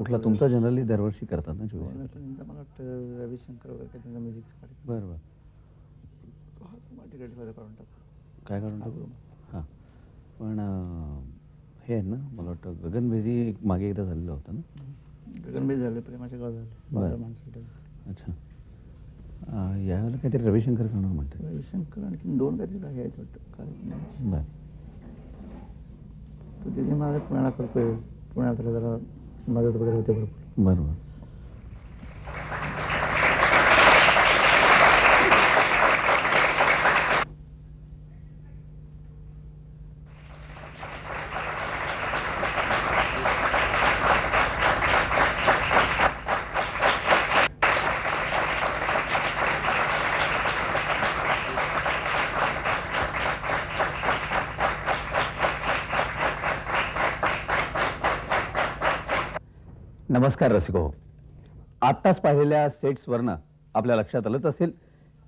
कुठला तुमचा जनरली दरवर्षी करतात ना 24 मला वाटतं रविशंकर वगैरे काही त्यांचा म्युझिकचा कार्यक्रम. बरं बरं. तिकडे काढून टाकू. काय काढून टाकू? हां पण हे आहे ना मला वाटतं गगनभेदी मागे एकदा झालेलं होतं ना. गगनभेद झाले, प्रेमाच्या गाव झाले, बरं. अच्छा. यावेळेला काहीतरी रविशंकर करणार म्हणते. रविशंकर आणखी 2 काहीतरी काही आहेत वाटतं कार्यक्रम. बरं. तो तिथे मला पुण्याला करतोय, पुण्यात जरा मदत वगैरे होते भरपूर. बरोबर. नमस्कार रसिको. आत्ताच पाहिलेल्या सेट्सवरनं आपल्या लक्षात आलंच असेल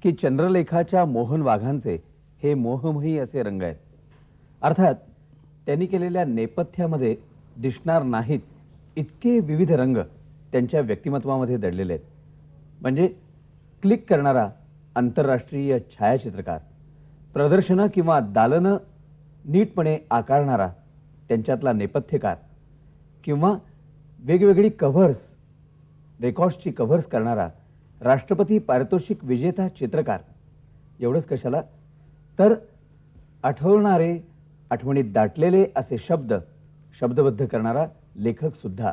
की चंद्रलेखाच्या मोहन वाघांचे हे मोहमयी असे रंग आहेत. अर्थात त्यांनी केलेल्या नेपथ्यामध्ये दिसणार नाहीत इतके विविध रंग त्यांच्या व्यक्तिमत्वामध्ये दडलेले आहेत. म्हणजे क्लिक करणारा आंतरराष्ट्रीय छायाचित्रकार, प्रदर्शनं किंवा दालनं नीटपणे आकारणारा त्यांच्यातला नेपथ्यकार, किंवा वेगवेगळी कव्हर्स, रेकॉर्ड्सची कव्हर्स करणारा राष्ट्रपती पारितोषिक विजेता चित्रकार. एवढंच कशाला तर आठवणारे, आठवणीत दाटलेले असे शब्द शब्दबद्ध करणारा लेखक सुद्धा.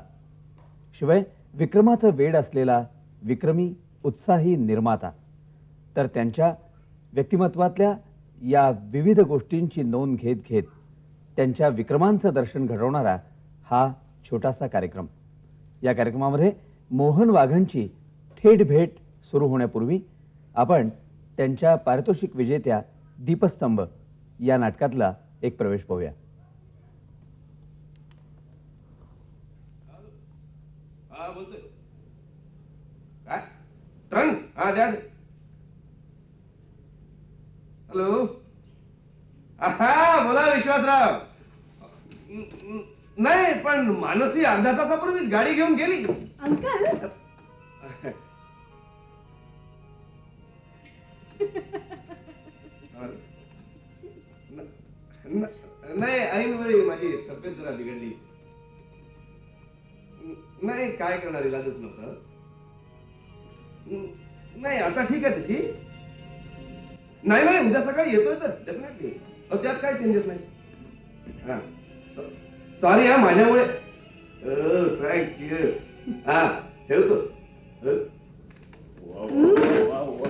शिवाय विक्रमाचं वेड असलेला विक्रमी उत्साही निर्माता. तर त्यांच्या व्यक्तिमत्वातल्या या विविध गोष्टींची नोंद घेत घेत त्यांच्या विक्रमांचं दर्शन घडवणारा हा छोटासा कार्यक्रम. या कार्यक्रमामध्ये मोहन वाघांची थेट भेट सुरू होण्यापूर्वी आपण त्यांच्या पारितोषिक विजेत्या दीपस्तंभ या नाटकातला एक प्रवेश पाहूया. हॅलो. बोला विश्वासराव. नाही पण मानसी अर्ध्या तासापूर्वीच गाडी घेऊन गेली. अंकल नाही ऐन वेळी माझी तब्येत जरा बिघडली. नाही काय करणार, इलाजच नव्हतं. नाही आता ठीक आहे तशी. नाही नाही उद्या सकाळी येतोय तर डेफिनेटली. त्यात काय चेंजेस नाही. हा सॉरी हा माझ्यामुळे. थँक्यू. हा ठेवतो.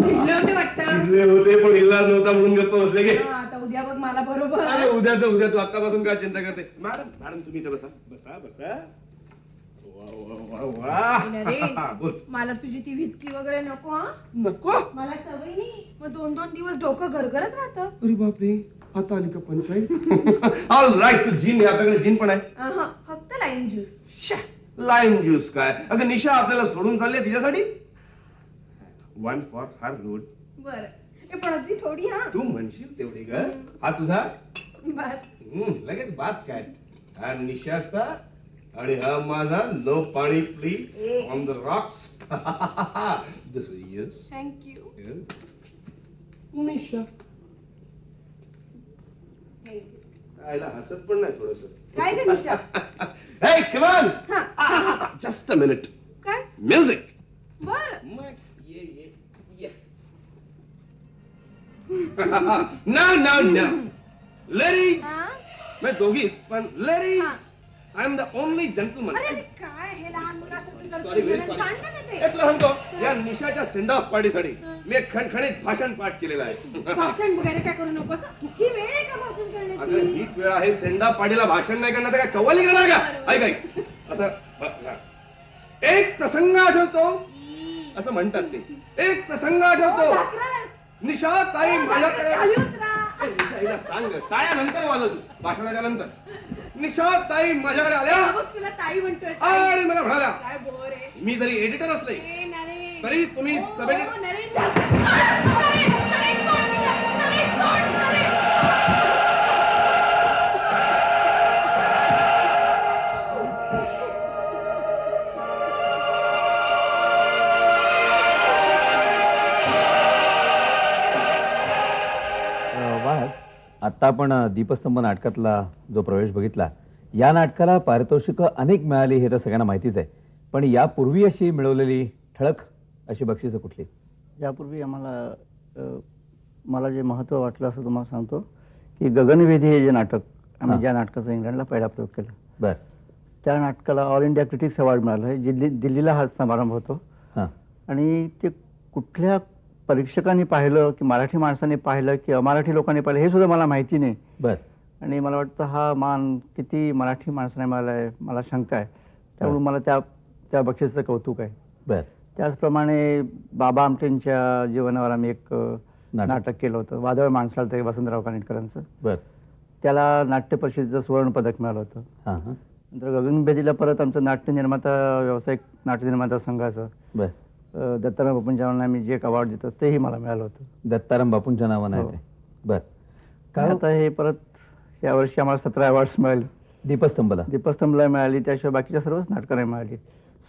चिडले होते पण इलाज नव्हता म्हणून गप्प बसले गे. आता उद्या बघ मला बरोबर. अरे उद्याच उद्या, तू आतापासून काय चिंता करते. मॅडम मॅडम तुम्ही इथे बसा बसा बसा. बोल. मला तुझी ती विस्की वगैरे नको. हा नको. मला सवय नाही. मग 2-2 दिवस डोकं गरगरत राहतं. अरे बापरे आता आली का पंचायत. All right. तू जीन आहे, आपल्याकडे जीन पण आहे. फक्त लाईम ज्यूस. लाईम ज्यूस काय. अगं निशा आपल्याला सोडून चालली तिच्यासाठी. 1 फॉर हर रोड. बरं पण अगदी थोडी. हा तू म्हणशील तेवढी ग. हा तुझा बस. लगेच बास काय. हा निशाचा आणि हा माझा. No pani please on the rocks. This is yours. Thank you. Nisha आयला हसत पण नाही थोडस. काय ग Nisha. Hey come on. Just a minute. काय म्युझिक. बरं ये no no no ladies. मैं दोघीच पण ladies. I am the only gentleman. अरे काय हे लहान मुलासारखं करतोय. Sorry, very sorry. सांग ना ते. तुला सांगतो या निशाच्या सेंड ऑफ पार्टीसाठी मी एक खणखणीत भाषण पाठ केलेलं आहे. भाषण वगैरे काय करू नकोस. ही वेळ आहे का भाषण अगं करण्याची. हीच वेळ आहे. सेंड ऑफ पार्टीला भाषण नाही करणार तर काय कव्वाली करणार का. ऐक ऐक असं एक प्रसंग आठवतो असं म्हणतात ते. एक प्रसंग आठवतो. निशा ताई माझ्याकडे. निशा सांग टाळ्या नंतर वाजवतो भाषणाच्या नंतर. निशा ताई माझ्याकडे आल्या तुला ताई म्हणतोय आणि मला म्हणाल्या काय बोर आहे. मी जरी एडिटर असले नरेन. तरी तुम्ही सभेत. नरेन नरेन आत्ता आपण दीपस्तंभ नाटकातला जो प्रवेश बघितला, या नाटकाला पारितोषिकं अनेक मिळाली हे तर सगळ्यांना माहितीच आहे. पण यापूर्वी अशी मिळवलेली ठळक अशी बक्षिसं कुठली? यापूर्वी मला जे महत्त्व वाटलं असं तुम्हाला सांगतो की गगनवेधी हे जे नाटक आम्ही ज्या नाटकाचा इंग्लंडला पहिला प्रयोग केला, बर, त्या नाटकाला ऑल इंडिया क्रिटिक्स अवॉर्ड मिळालं आहे. दिल्लीला हा समारंभ होतो. हां, आणि ते कुठल्या परीक्षकांनी पाहिलं की मराठी माणसांनी पाहिलं की अमराठी लोकांनी पाहिलं हे सुद्धा मला माहिती नाही. बर, आणि मला वाटतं हा मान किती मराठी माणसाने मिळाला आहे मला शंका आहे. त्यामुळे मला त्या बक्षिसाचं कौतुक आहे. बर, त्याचप्रमाणे बाबा आमटेंच्या जीवनावर आम्ही एक नाटक केलं होतं, वादळ माणसाळ ते वसंतराव कानिटकरांचं. बर, त्याला नाट्य परिषदेचं सुवर्ण पदक मिळालं होतं. हां हां, नंतर गगनभेदीला परत आमचं व्यावसायिक नाट्य निर्माता संघाचं बर. दत्ताराम बापूंच्या नावाने आम्ही जे एक अवॉर्ड देतो तेही मला मिळालं होतं. दत्ताराम बापूंच्या नावानं आहे हो. ते. बर, काय आता हे परत यावर्षी आम्हाला 17 अवॉर्ड्स मिळाले. दीपस्तंभला. दीपस्तंभला मिळाली, त्याशिवाय बाकीच्या सर्वच नाटकाला मिळाली.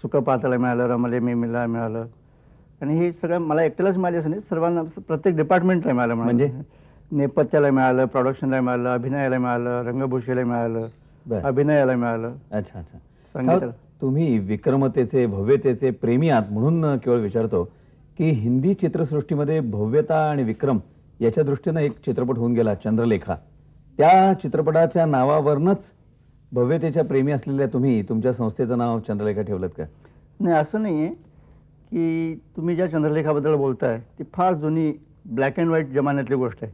सुकं पाताला मिळालं, रमले मिमीला मिळालं. आणि हे सगळं मला एकट्यालाच मिळाले असं नाही, सर्वांना प्रत्येक डिपार्टमेंटला मिळालं. म्हणजे नेपथ्याला मिळालं, प्रोडक्शनला मिळालं, अभिनयाला मिळालं, रंगभूषेला मिळालं, बर. अभिनयाला मिळालं, अच्छा अच्छा. संगीताला. तुम्ही विक्रमतेचे भव्यतेचे प्रेमी आहात म्हणून केवळ विचारतो की हिंदी चित्रसृष्टीमध्ये भव्यता आणि विक्रम याच्या दृष्टीनं एक चित्रपट होऊन गेला, चंद्रलेखा. त्या चित्रपटाच्या नावावरनच भव्यतेच्या प्रेमी असलेल्या तुम्ही तुमच्या संस्थेचं नाव चंद्रलेखा ठेवलं का? नाही, असं नाही आहे की तुम्ही ज्या चंद्रलेखाबद्दल बोलताय ती फार जुनी ब्लॅक अँड व्हाईट जमान्यातली गोष्ट आहे.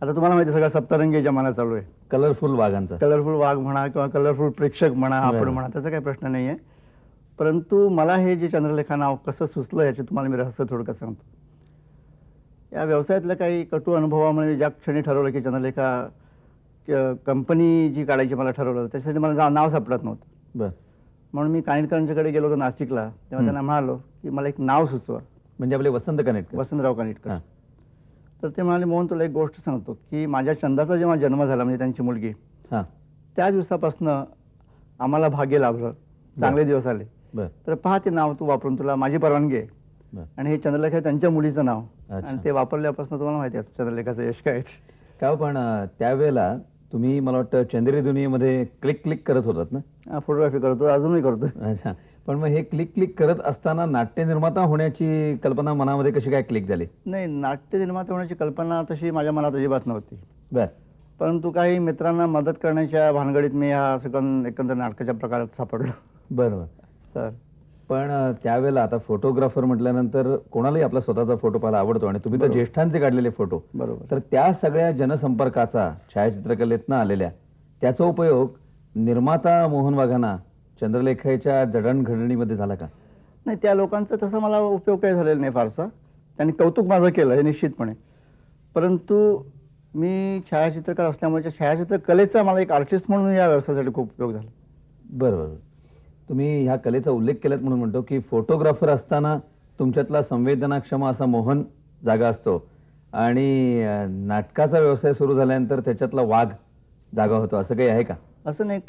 आता तुम्हाला माहिती आहे सगळा सप्तरंगी जमाना चालू आहे. कलरफुल वाघांचा. कलरफुल वाघ म्हणा किंवा कलरफुल प्रेक्षक म्हणा, आपण म्हणा, त्याचा काही प्रश्न नाही आहे. परंतु मला हे जे चंद्रलेखा नाव कसं सुचलं याचे तुम्हाला मी रहस्य थोडक्यात सांगतो. या व्यवसायातल्या काही कटू अनुभवामुळे ज्या क्षणी ठरवलं की चंद्रलेखा कंपनी जी काढायची मला ठरवलं, त्याच्यासाठी मला नाव सापडत नव्हतं. बर. म्हणून मी कानिटकरांच्याकडे गेलो होतो नाशिकला. तेव्हा त्यांना म्हणालो की मला एक नाव सुचवा. म्हणजे आपले वसंत कानिटकर. वसंतराव कानिटकर. हां. तर ते म्हणाले, मोहन तुला एक गोष्ट सांगतो की माझ्या चंदाचा जेव्हा जन्म झाला, म्हणजे त्यांची मुलगी, हां, त्या दिवसापासनं आम्हाला भाग्य लाभलं, चांगले दिवस आले. बर, तर पहा ते नाव तू वापरून, तुला माझी परवानगी आहे. बर. आणि हे चंद्रलेखा आहे त्यांच्या मुलीचं नाव. अच्छा. आणि ते वापरल्यापासून तुम्हाला माहिती आहे चंद्रलेखाचं यश काय आहे. का पण त्यावेळेला तुम्ही मला वाटतं चंद्री दुनियेमध्ये क्लिक करत होतात ना? फोटोग्राफी करतो, अजूनही करतो. अच्छा. पण मग हे क्लिक करत असताना नाट्य निर्माता होण्याची कल्पना मनामध्ये कशी काय क्लिक झाली? नाही, नाट्य निर्माता होण्याची कल्पना तशी माझ्या मनात अजिबात नव्हती. बर. परंतु काही मित्रांना मदत करण्याच्या भानगडीत मी हा सगळं एकंदर नाटकाच्या प्रकारात सापडलो. बरोबर. सर, पण त्यावेळेला आता फोटोग्राफर म्हटल्यानंतर कोणालाही आपला स्वतःचा फोटो पाहायला आवडतो आणि तुम्ही तर ज्येष्ठांचे काढलेले फोटो. बरोबर. तर त्या सगळ्या जनसंपर्काचा छायाचित्रकलेतनं आलेल्या त्याचा उपयोग निर्माता मोहन वाघांना चंद्रलेखाच्या जडणघडणीमध्ये झाला का? नाही, त्या लोकांचा तसा मला उपयोग काही झालेला नाही फारसा. त्यांनी कौतुक माझं केलं हे निश्चितपणे. परंतु मी छायाचित्रकार असल्यामुळे छायाचित्रकलेचा मला एक आर्टिस्ट म्हणून या व्यवसायासाठी खूप उपयोग झाला. बरोबर. तुम्ही ह्या कलेचा उल्लेख केलात म्हणून म्हणतो की फोटोग्राफर असताना तुमच्यातला संवेदनाक्षम असा मोहन जागा असतो आणि नाटकाचा व्यवसाय सुरू झाल्यानंतर त्याच्यातला वाघ जागा होतो, असं काही आहे का? असं नाही,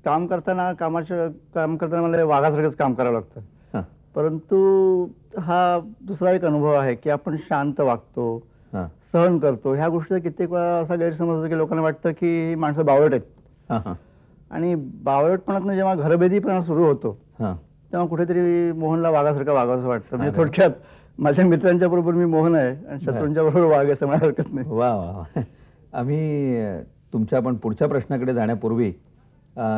काम करताना मला वाघासारखंच काम करावं लागतं. हां, परंतु हा दुसरा एक अनुभव आहे की आपण शांत वागतो, हां, सहन करतो. ह्या गोष्टीचा कित्येक वेळा असा गैरसमज होतो की लोकांना वाटतं की ही माणसं बावळट आहेत. हां, हां, आणि बावळटपणातनं जेव्हा घरभेदीपणा सुरू होतो हां. तेव्हा कुठेतरी मोहनला वाघासारखं वागावंसं वाटतं. म्हणजे थोडक्यात माझ्या मित्रांच्या बरोबर मी मोहन आहे आणि शत्रूंच्या बरोबर वाघ असं म्हणायला हरकत नाही. वा वा वा. आम्ही तुमच्या पण पुढच्या प्रश्नाकडे जाण्यापूर्वी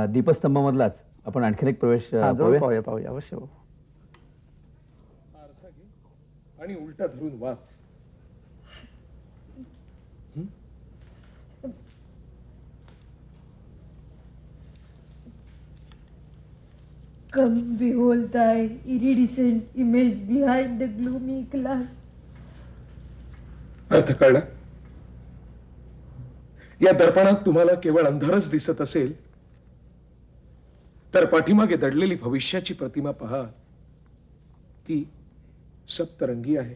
दीपस्तंभामधलाच आपण आणखीन एक प्रवेश पाहूया. पाहूया अवश्य. आणि उलटा धरून वाच. Come behold thy iridescent image behind the gloomy glass. अर्थ कळला? या दर्पणात तुम्हाला केवळ अंधारच दिसत असेल तर पाठीमागे दडलेली भविष्याची प्रतिमा पहा. ती सप्तरंगी आहे.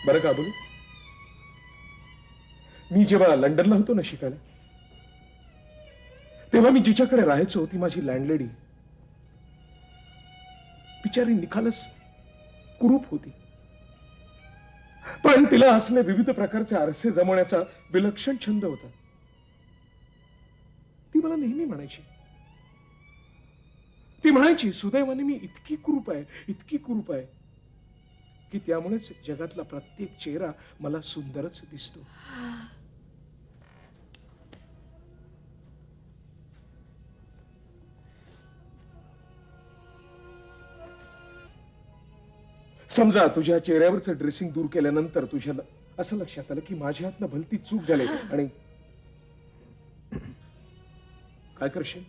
बरं का बोलू? मी जेव्हा लंडनला होतो ना शिकायला, तेव्हा मी जिच्याकडे राहायचो ती माझी लँडलेडी. बिचारी निखालस कुरूप होती, पण तिला असले विविध प्रकारचे आरसे जमवण्याचा विलक्षण छंद होता. ती मला नेहमी म्हणायची सुदैवाने मी इतकी कुरूप आहे की त्यामुळेच जगातला प्रत्येक चेहरा मला सुंदरच दिसतो. समजा तुझ्या चेहऱ्यावरचं ड्रेसिंग दूर केल्यानंतर तुझ्या असं लक्षात आलं की माझ्या हातनं भलती चूक झाली आणि काय करशील?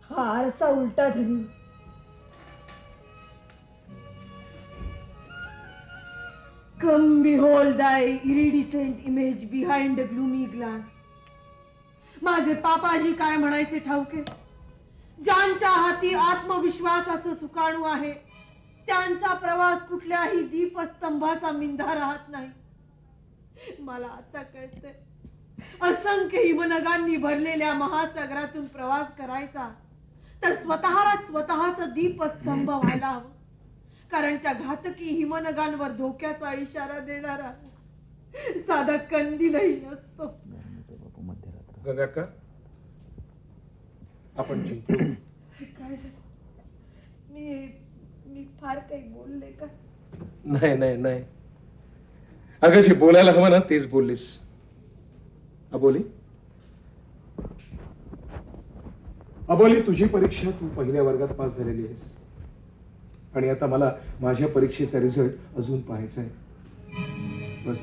हा आरसा उलटा धरून Come behold thy iridescent image behind a gloomy glass. माझे पापाजी काय म्हणायचे ठाऊके? ज्यांच्या हाती आत्मविश्वासाचं सुकाणू आहे त्यांचा प्रवास कुठल्याही दीपस्तंभाचा मिंधा राहत नाही. मला आता कळतंय, असंख्य हिमनगांनी भरलेल्या महासागरातून प्रवास करायचा तर स्वतःचा दीपस्तंभ व्हायला हवं, कारण त्या घातकी हिमनगांवर धोक्याचा इशारा देणारा साधा कंदीलही नसतो. गंगाका, आपण जिंकलो. काय झालं? मी फार काही बोलले का? नाही अगं, जे बोलायला हवं ना तेच बोललीस. अबोली, तुझी परीक्षा तू पहिल्या वर्गात पास झालेली आहेस आणि आता मला माझ्या परीक्षेचा रिझल्ट अजून पाहायचा आहे. बस.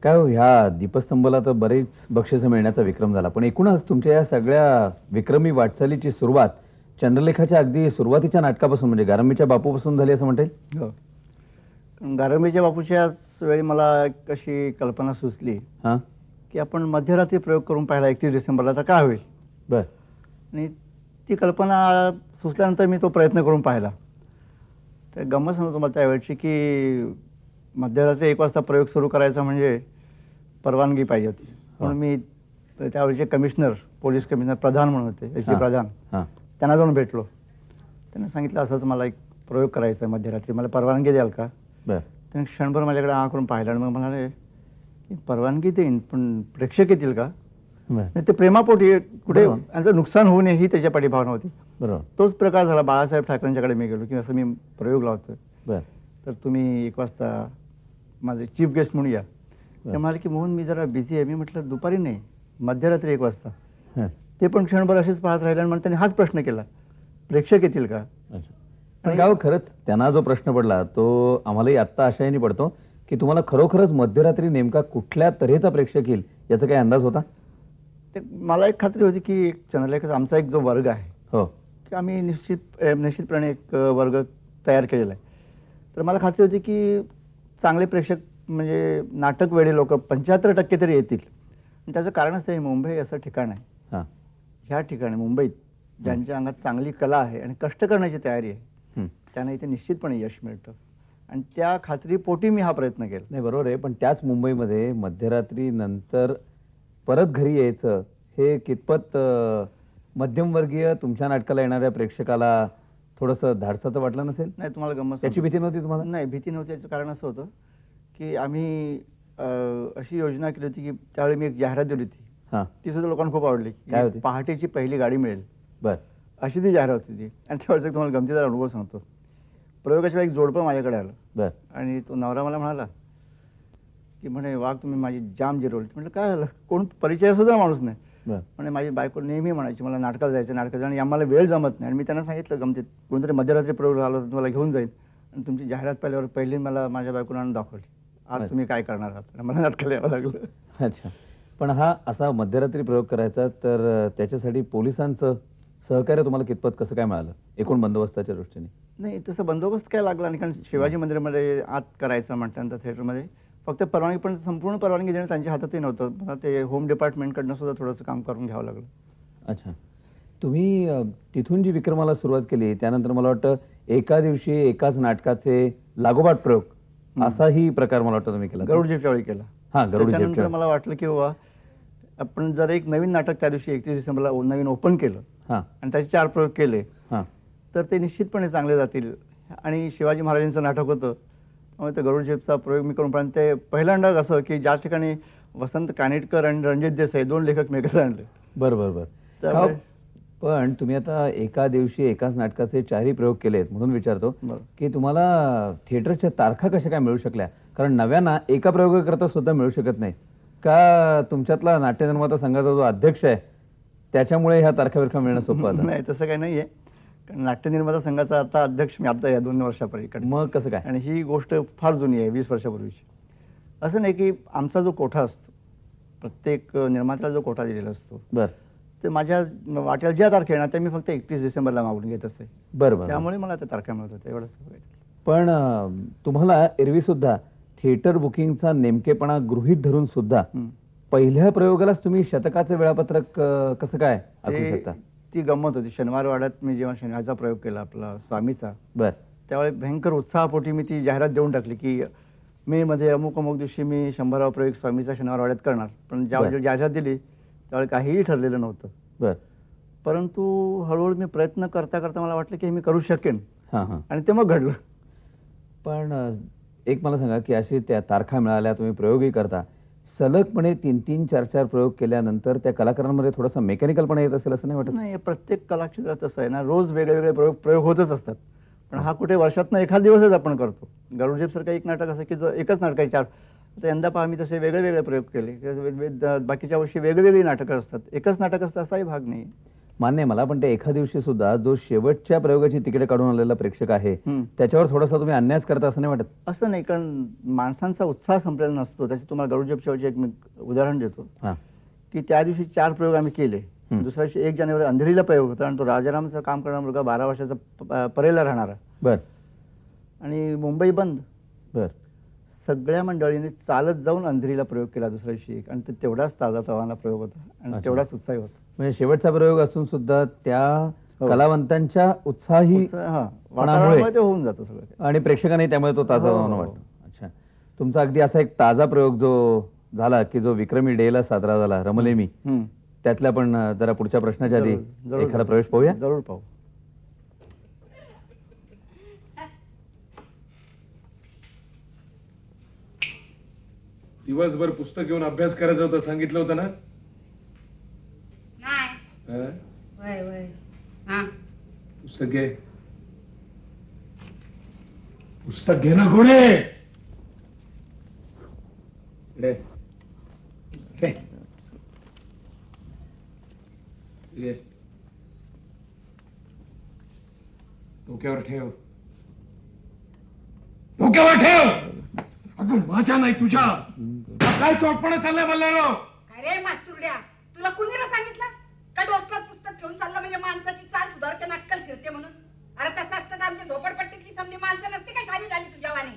काय हो, ह्या दीपस्तंभाला तर बरेच बक्षिसं मिळण्याचा विक्रम झाला, पण एकूणच तुमच्या या सगळ्या विक्रमी वाटचालीची सुरुवात चंद्रलेखाच्या अगदी सुरुवातीच्या नाटकापासून म्हणजे गारंबीच्या बापूपासून झाली असं म्हणता येईल? हो, गारंबीच्या बापूच्याच वेळी मला एक अशी कल्पना सुचली हां, की आपण मध्यरात्री प्रयोग करून पाहिला 31 डिसेंबरला तर काय होईल. बर. आणि ती कल्पना सुचल्यानंतर मी तो प्रयत्न करून पाहिला. तर गंमत सांगतो तुम्हाला त्यावेळची की मध्यरात्री 1 वाजता प्रयोग सुरू करायचा म्हणजे परवानगी पाहिजे होती. म्हणून मी त्यावेळेचे कमिशनर, पोलीस कमिशनर प्रधान म्हणून होते, एच डी हां. प्रधान, हां, त्यांना जाऊन भेटलो. त्यांना सांगितलं असंच मला एक प्रयोग करायचा आहे मध्यरात्री, मला परवानगी द्याल का? बर. त्यांनी क्षणभर माझ्याकडे करून पाहिलं आणि मग म्हणाले की परवानगी देईन पण प्रेक्षक येतील का? बर. आणि ते प्रेमापोटी कुठे बरोबर. यांचं नुकसान होऊ नये ही त्याच्या पाठी भावना होती. बरोबर. तोच प्रकार झाला. बाळासाहेब ठाकरेंच्याकडे मी गेलो की असं मी प्रयोग लावतोय, बर. तर तुम्ही 1 वाजता माझे चीफ गेस्ट म्हणून या. ते म्हणाले की मोहन मी जरा बिझी आहे. मी म्हटलं दुपारी नाही, मध्यरात्री 1 वाजता. हं. ते पण क्षणभर असेच पाहत राहिले आणि मग त्यांनी हाच प्रश्न केला, प्रेक्षक येतील का? अच्छा. पण गाव खरंच त्यांना जो प्रश्न पडला तो आम्हालाही आत्ता आशयाने पडतो की तुम्हाला खरोखरच मध्यरात्री नेमका कुठल्या तऱ्हेचा प्रेक्षक येईल याचा काही अंदाज होता? ते मला एक खात्री होती की एक चंद्रलेखाचा आमचा एक जो वर्ग आहे हो, की आम्ही निश्चितपणे एक वर्ग तयार केलेला आहे. तर मला खात्री होती की चांगले प्रेक्षक म्हणजे नाटक वेळे लोक 75% तरी येतील. आणि त्याचं कारण असं आहे, मुंबई असं ठिकाण आहे, हां, ह्या ठिकाणी मुंबईत ज्यांच्या अंगात चांगली कला आहे आणि कष्ट करण्याची तयारी आहे हं. त्यांना इथे निश्चितपणे यश मिळतं. आणि त्या खात्रीपोटी मी हा प्रयत्न केला. नाही बरोबर आहे, पण त्याच मुंबईमध्ये मध्यरात्री नंतर परत घरी यायचं हे कितपत मध्यमवर्गीय तुमच्या नाटकाला येणाऱ्या प्रेक्षकाला थोडंसं धाडसाचं वाटलं नसेल? नाही, तुम्हाला गंमत त्याची सांगतो. भीती नव्हती तुम्हाला? नाही, भीती नव्हती. याचं कारण असं होतं की आम्ही अशी योजना केली होती की त्यावेळी मी एक जाहिरात दिली होती, हां, ती सुद्धा लोकांना खूप आवडली. काय होती? पहाटेची पहिली गाडी मिळेल बर. अशी ती जाहिरात होती ती. आणि त्यावेळेस एक तुम्हाला गमतीदार अनुभव सांगतो. प्रयोगाच्या वेळी एक जोडपं माझ्याकडे आलं बर. आणि तो नवरा मला म्हणाला की म्हणे वाघ तुम्ही माझी जाम जिरवली. म्हटलं काय झालं? कोण परिचय सुद्धा माणूस नाही. बर. म्हणजे माझी बायको नेहमी म्हणायची मला नाटकाला जायचं आणि आम्हाला वेळ जमत नाही. आणि मी त्यांना सांगितलं गमतीत, कोणतरी मध्यरात्री प्रयोग झाला तर तुम्हाला घेऊन जाईल. आणि तुमची जाहिरात पाहिल्यावर पहिली मला माझ्या बायकोनं आणून दाखवली, आज तुम्ही काय करणार आहात. आणि मला नाटकाला यावं लागलं. अच्छा. पण हा असा मध्यरात्री प्रयोग करायचा तर त्याच्यासाठी पोलिसांचं सहकार्य तुम्हाला कितपत कसं काय मिळालं एकूण बंदोबस्ताच्या दृष्टीने? नाही, तसं बंदोबस्त काय लागला नाही, कारण शिवाजी मंदिरामध्ये आत करायचं म्हटल्यानंतर थिएटरमध्ये फक्त परवानगी, पण संपूर्ण परवानगी देणं त्यांच्या हातातही नव्हतं. मला ते होम डिपार्टमेंटकडनं सुद्धा थोडंसं काम करून घ्यावं लागलं. अच्छा. तुम्ही तिथून जी विक्रमाला सुरुवात केली त्यानंतर मला वाटतं एका दिवशी एकाच नाटकाचे लागोपाठ प्रयोग असाही प्रकार मला वाटतं तुम्ही केला. गरुड झेपच्या वेळी केला. हा, गरुड त्याच्यानंतर झेपच्या. मला वाटलं की बाबा आपण जर एक नवीन नाटक त्या दिवशी 31 डिसेंबरला नवीन ओपन केलं हा आणि त्याचे 4 प्रयोग केले हा तर ते निश्चितपणे चांगले जातील. आणि शिवाजी महाराजांचं नाटक होतं त्यामुळे ते गरुड झेपचा प्रयोग मी करून पण ते पहिल्यांदा असं की ज्या ठिकाणी वसंत कानेटकर आणि रणजित देसाई 2 लेखक मी एकत्र आणले. बरं बरं बरं. त्यामुळे- का- पण तुम्ही आता एका दिवशी एकाच नाटकाचे 4ही प्रयोग केलेत म्हणून विचारतो बरं. की तुम्हाला थिएटरच्या तारखा कशा काय मिळू शकल्या? कारण नव्यांना एका प्रयोगाकरता सुद्धा मिळू शकत नाही का? तुमच्यातला नाट्यनिर्माता संघाचा जो अध्यक्ष आहे त्याच्यामुळे ह्या तारखा बिरखा मिळणं सोपं आता? नाही तसं काही नाहीये. कारण नाट्यनिर्माता संघाचा आता अध्यक्ष मी आता या 2 वर्षापलीकडे. मग कसं काय? आणि ही गोष्ट फार जुनी आहे 20 वर्षापूर्वीची. असं नाही की आमचा जो कोठा असतो प्रत्येक निर्मात्याला जो कोठा दिलेला असतो बर ते माझ्या वाट्याला ज्या तारखे येणार त्या मी फक्त 31 डिसेंबरला मागून घेत असे. बरं बरं. त्यामुळे मला त्या तारखा मिळत होत्या एवढंच. पण तुम्हाला एरवी सुद्धा थिएटर बुकिंगचा नेमकेपणा गृहीत धरून सुद्धा पहिल्या प्रयोगालाच तुम्ही शतकाचं वेळापत्रक कसं काय आखू शकता? ती गंमत होती. शनिवार वाड्यात मी जेव्हा शनिवारचा प्रयोग केला आपला स्वामीचा बर त्यावेळी भयंकर उत्साहापोटी मी ती जाहिरात देऊन टाकली की मे मध्ये अमुक अमुक दिवशी मी 100वा प्रयोग स्वामीचा शनिवार वाड्यात करणार. पण ज्यावेळी बरं. जाहिरात दिली त्यावेळी काहीही ठरलेलं नव्हतं. बर परंतु हळूहळू मी प्रयत्न करता करता मला वाटलं की हे मी करू शकेन हां हां. आणि ते मग घडलं. पण एक मला सांगा की अशी त्या तारखा मिळाल्या तुम्ही प्रयोगही करता सलगपणे 3-3, 4-4 प्रयोग केल्यानंतर त्या कलाकारांमध्ये थोडासा मेकॅनिकलपणा येत असेल असं नाही वाटत? नाही प्रत्येक कलाक्षेत्रात असं आहे ना रोज वेगळे वेगळे प्रयोग होतच असतात. पण हा कुठे वर्षातनं एखाद दिवसच आपण करतो. गरुडझेपसारखं एक नाटक असं की एकच नाटक आहे 4. आता यंदा पहा आम्ही तसे वेगळे वेगळे प्रयोग केले. बाकीच्या वर्षी वेगवेगळी नाटकं असतात. एकच नाटक असतं असाही भाग नाही. मान्य आहे मला. पण ते एका दिवशी सुद्धा जो शेवटच्या प्रयोगाची तिकीट काढून आलेला प्रेक्षक आहे त्याच्यावर थोडासा तुम्ही अन्यायच करता असं नाही वाटत? असं नाही कारण माणसांचा उत्साह संपलेला नसतो. त्याचे तुम्हाला गरुडझेपच्या एक मी उदाहरण देतो हां की त्या दिवशी 4 प्रयोग आम्ही केले. दुसऱ्या दिवशी 1 जानेवारी अंधेरीला प्रयोग होता आणि तो राजारामचं काम करणारा मुलगा 12 वर्षाचा परेला राहणारा बर आणि मुंबई बंद. बर सगळ्या मंडळीने चालत जाऊन अंधेरीला प्रयोग केला दुसऱ्या दिवशी एक आणि ते तेवढाच ताजा तवाना प्रयोग होता आणि अच्छा. तेवढाच उत्साही होता. म्हणजे शेवटचा प्रयोग असून सुद्धा त्या कलावंतांच्या उत्साही वातावरणामुळे ते होऊन जातं सगळं. आणि प्रेक्षकांनी त्यामुळे तो ताजा हो. वाटतो. अच्छा. तुमचा अगदी असा एक ताजा प्रयोग जो झाला की जो विक्रमी डेला साजरा झाला रमलेमी त्यातल्या पण जरा पुढच्या प्रश्नाच्या आधी जरूर एखादा प्रवेश पाहूया. जरूर पाहू. दिवसभर पुस्तक घेऊन अभ्यास करायचा होता सांगितलं होतं ना? नाही हं? वय वय हा पुस्तक घे. पुस्तक घे ना घोडे. इकडे. इकडे. इकडे. डोक्यावर ठेव. डोक्यावर ठेव. अगं माझ्या नाही तुझ्या. हा काय चोटपणा चाललाय मल्हारराव? काय रे मास्तुरड्या तुला कुणीला सांगितलं का डोसक्यात पुस्तक ठेवून चाललं म्हणजे माणसाची चाल सुधारते नक्कल शिरते म्हणून? अरे तसं असतं तर आमच्या झोपडपट्टीतली समधी माणसं नसते का शाली झाली तुझ्या वाणी?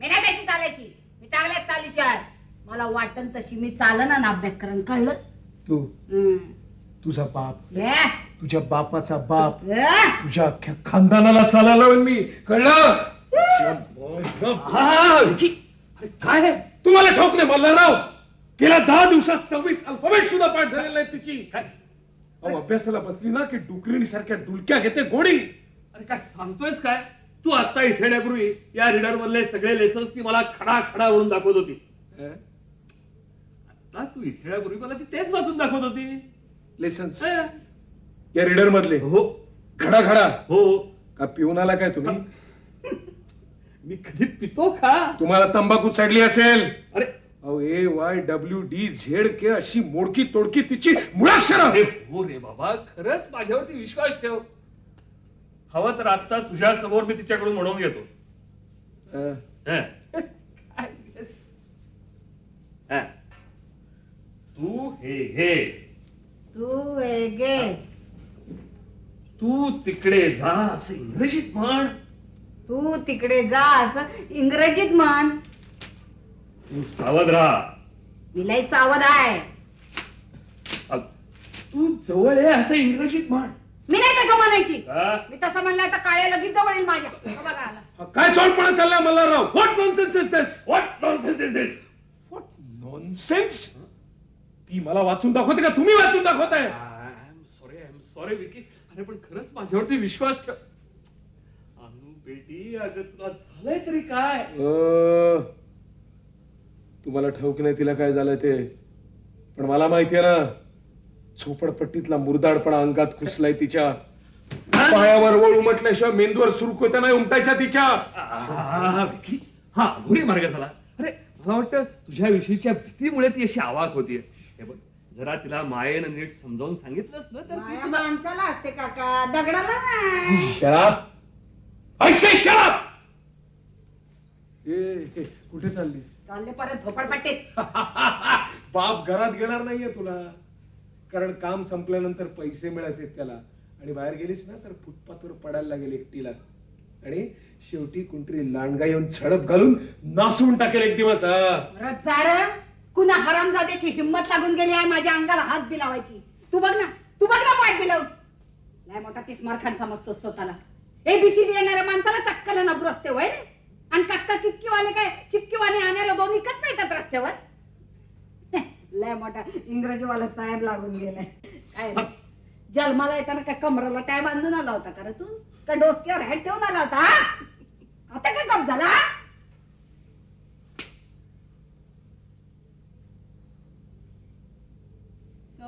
मी नाही तशी चालायची. मी चांगल्याच चालीची आहे. मला वाटन तशी मी चालन ना अभ्यास करण कळलं? तू तुझा बाप ये तुझ्या बापाचा बाप ये. तुझ्या अख्ख्या खानदानाला चालायला लावेन मी. कळलं? काय आहे? तुम्हाला ठाऊक नाही मल्हारराव? गेल्या 10 दिवसात 26 अल्फाबेट सुद्धा पाठ झालेला आहे तिची. अहो अभ्यासाला बसली ना की डुकरीणी सारख्या डुलक्या घेते गोडी. अरे काय सांगतोयस काय? तू आता इथे येण्यापूर्वी या रीडर मधले सगळे लेसन्स ती मला खडा खडा म्हणून दाखवत होती. आता तू इथे येण्यापूर्वी मला ती तेच वाचून दाखवत होती. लेसन्स हं. या रीडर मधले हो घडा घडा हो. का पिऊन आला काय तुम्ही? मी कधी पितो का? तुम्हाला तंबाखू चढली असेल. अरे अहो AYWDZK अशी मोडकी तोडकी तिची मुळाक्षर. अरे हो रे बाबा खरंच माझ्यावरती विश्वास ठेव. हवं तर आता तुझ्या समोर मी तिच्याकडून म्हणून घेतो. हं. काय? हं. तू हे घे. तू वेगे तू तिकडे जा असं इंग्रजीत म्हण. तू तिकडे जा असं इंग्रजीत म्हण. तू सावध राहा. मी लय सावध आहे. तू जवळ आहे असं इंग्रजीत म्हण. मी नाही तसं म्हणायची हा? मी तसं म्हणलं तर काळ्या लगेच जवळ येईल माझ्या हो बघा आला. हा काय चोळपणा चाललाय Malharrao? What nonsense is this? What nonsense is this? What nonsense? ती मला वाचून दाखवते का तुम्ही वाचून दाखवताय? I am sorry Vicky. अरे पण खरंच माझ्यावरती विश्वास ठेव. अनु बेटी, अगं तुला झालंय तरी काय? तुम्हाला ठाऊक नाही तिला काय झालं ते, पण मला माहितीये ना. झोपडपट्टीतला मुरदाडपणा अंगात घुसलाय तिच्या. पायावर वळ उमटल्याशिवाय मेंदूवर सुरकुत्या नाही उमटायच्या तिच्या. विकी, हा घोरी मार्ग झाला. अरे मला वाटतं तुझ्या विषयीच्या भीतीमुळे ती अशी आवाक होतीये. हे बघ, जरा तिला मायेनं नीट समजावून सांगितलंस ना तर ती माया सुद्धा. माणसाला असते काका दगडाला नाही. शराब ऐसे शराब. ए कुठे चाललीस? चालले परत झोपडपट्टीत. बाप घरात घेणार नाहीये तुला, कारण काम संपल्यानंतर पैसे मिळायचे त्याला. आणि बाहेर गेलीस ना तर फुटपाथवर पडायला लागेल एकटीला. आणि शेवटी कुंटरी लांडगा येऊन झडप घालून नासून टाकेल एक दिवस. रजार कुणा हरामजाद्याची हिंमत लागून गेली आहे माझ्या अंगाला हात बिलावायची. तू बघ ना पाठ बिलाव. लय मोठा तिस्मार खान समजतो स्वतःला. एबीसीडी येणाऱ्या माणसाला चक्कल नबरू असते वय. आणि काका चिक्कीवाले काय चिक्कीवाले आणायला दोन्ही कच मिळतात रस्त्यावर. लय मोठा इंग्रजीवाला साहेब लागून गेलाय. काय रे? जन्माला येताना काय कमराला टाय बांधून आला होता का रे तू? का डोसक्यावर हॅट ठेवून आला होता? आता काय कप झाला? So,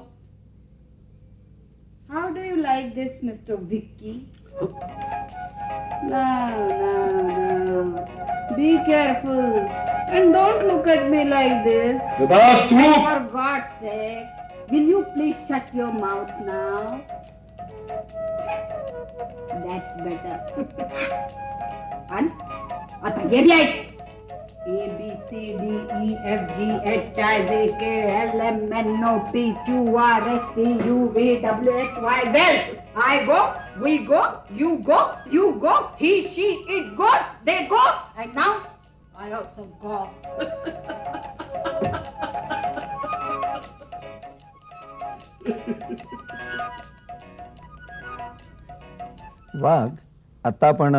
how do you like this, Mr. Vicky? No. Be careful. And don't look at me like this. Tu For God's sake, will you please shut your mouth now? That's better. And आता ये भी ऐक. A B C D E F G H I J K L M N O P Q R S T U V W X Y Z. I go, we go, you go, he, she, it goes, they go, and now I also go. वाघ, आता आपण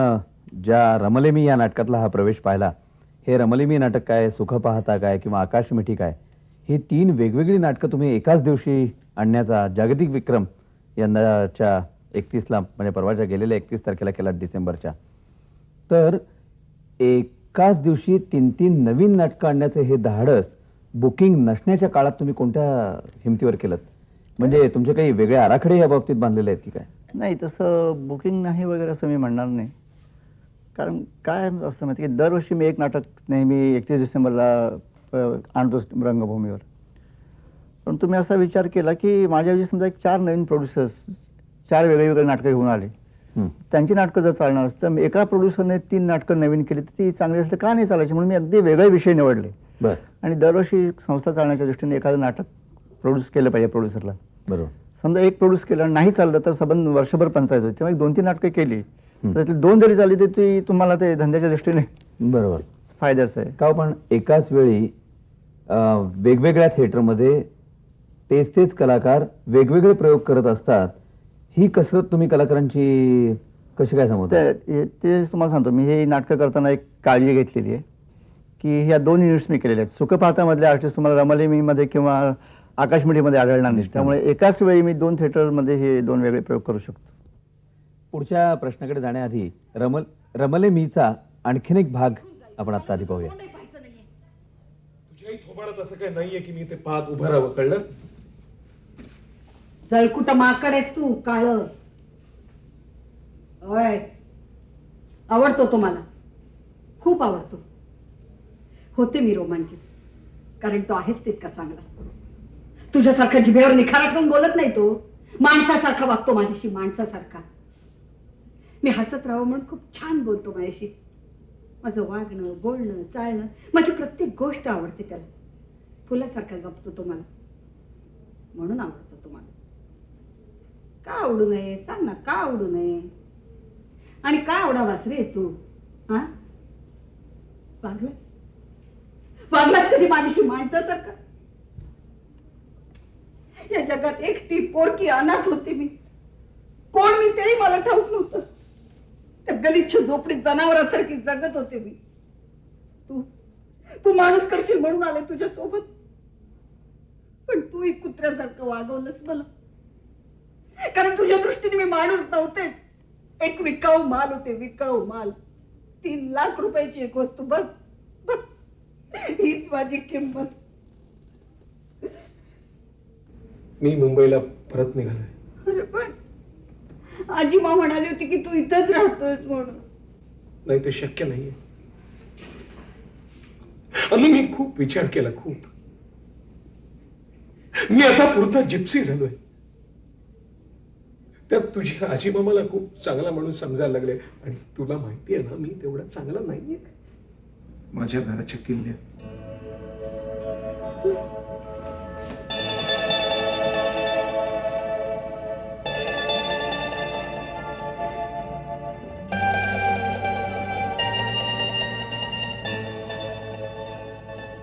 ज्या रमलेमी या नाटकातला हा प्रवेश पाहिला, हे रमलेमी नाटक काय, सुख पाहता काय किंवा आकाश मिठी काय, ही 3 वेगवेगळी नाटकं तुम्ही एकाच दिवशी आणण्याचा जागतिक विक्रम यंदाच्या 31ला म्हणजे परवाच्या गेलेल्या 31 तारखेला केला डिसेंबरच्या. तर एकाच दिवशी 3 नवीन नाटकं आणण्याचं हे धाडस बुकिंग नसण्याच्या काळात तुम्ही कोणत्या हिमतीवर केलं? म्हणजे तुमचे काही वेगळे आराखडे या बाबतीत बांधलेले आहेत की काय? नाही, तसं बुकिंग नाही वगैरे असं मी म्हणणार नाही. कारण काय असतं माहिती की दरवर्षी मी एक नाटक नेहमी 31 डिसेंबरला आणतो रंगभूमीवर. पण तुम्ही असा विचार केला की माझ्याऐवजी समजा 4 नवीन प्रोड्युसर्स 4 वेगळे नाटकं घेऊन आले. त्यांची नाटकं जर चालणार असतं, एका प्रोड्युसरने 3 नाटकं नवीन केली तर ती चांगली असते का नाही चालायची, म्हणून मी अगदी वेगळे विषय निवडले. बरं, आणि दरवर्षी संस्था चालण्याच्या दृष्टीने एखादं नाटक प्रोड्यूस केलं पाहिजे प्रोड्युसरला. बरोबर. समजा एक प्रोड्यूस केलं नाही चाललं तर संबंध वर्षभर पंचायत होती. त्यामुळे 2-3 नाटकं केली तर त्यातली 2 जरी झाली तर ती तुम्हाला ते धंद्याच्या दृष्टीने बरोबर फायद्याचं आहे. का पण एकाच वेळी वेगवेगळ्या थिएटरमध्ये तेच कलाकार वेगवेगळे प्रयोग करत असतात. ही कसरत तुम्ही कलाकारांची कशी काय समजता? ते तुम्हाला सांगतो, मी हे नाटकं करताना एक काळजी घेतलेली आहे की ह्या 2 युनिट्स मी केलेल्या आहेत. सुखपाहतामधले आर्टिस्ट तुम्हाला रमलेमीमध्ये किंवा आकाशमिठीमध्ये आढळणार नाही. त्यामुळे एकाच वेळी मी 2 थिएटरमध्ये हे 2 वेगळे प्रयोग करू शकतो. पुढच्या प्रश्नाकडे जाण्याआधी रमलेमीचा आणखीन एक भाग आपण आता आधी पाहूया. तुझ्याही थोबाडात असं काही नाहीये की मी ते पाहत उभं राहावं, कळलं? जळकुट माकड आहेस तू काळ. होय, आवडतो तो मला, खूप आवडतो. होते मी रोमांचित, कारण तो आहेच तितका चांगला. तुझ्यासारखा जिभेवर निखारा ठेवून बोलत नाही तो. माणसासारखा वागतो माझ्याशी, माणसासारखा. मी हसत राहावं म्हणून खूप छान बोलतो माझ्याशी. माझं वागणं, बोलणं, चालणं, माझी प्रत्येक गोष्ट आवडते त्याला. फुलासारखा जपतो तो मला, म्हणून आवडतो तो मला. का आवडू नये सांग ना, का आवडू नये? आणि का आवडावास रे तू? हा, वागलास कधी माझ्याशी माणसासारखा? या जगात एकटी पोरकी अनाथ होती मी. कोण मी तेही मला ठाऊक नव्हतं. त्या गलिच्छ झोपडीत जनावरासारखी जगत होते मी. तू तू माणूस करशील म्हणून आले तुझ्या सोबत, पण तूही कुत्र्यासारखं वागवलंस मला. कारण तुझ्या दृष्टीने मी माणूस नव्हतेच, एक विकाऊ माल होते, विकाऊ माल. 3 लाख रुपयाची एक वस्तू, बस बस हीच माझी किंमत. मी मुंबईला परत निघालोय. अरे पण आजीमा म्हणाली होती की तू इथंच राहतोयस म्हणून. नाही, ते शक्य नाहीये. अनु, मी खूप विचार केला, खूप. मी आता पुरता जिप्सी झालोय. त्यात तुझ्या आजीबा मला खूप चांगला म्हणून समजायला लागले, आणि तुला माहिती आहे ना, मी तेवढा चांगला नाहीये. माझ्या घराच्या किल्ल्या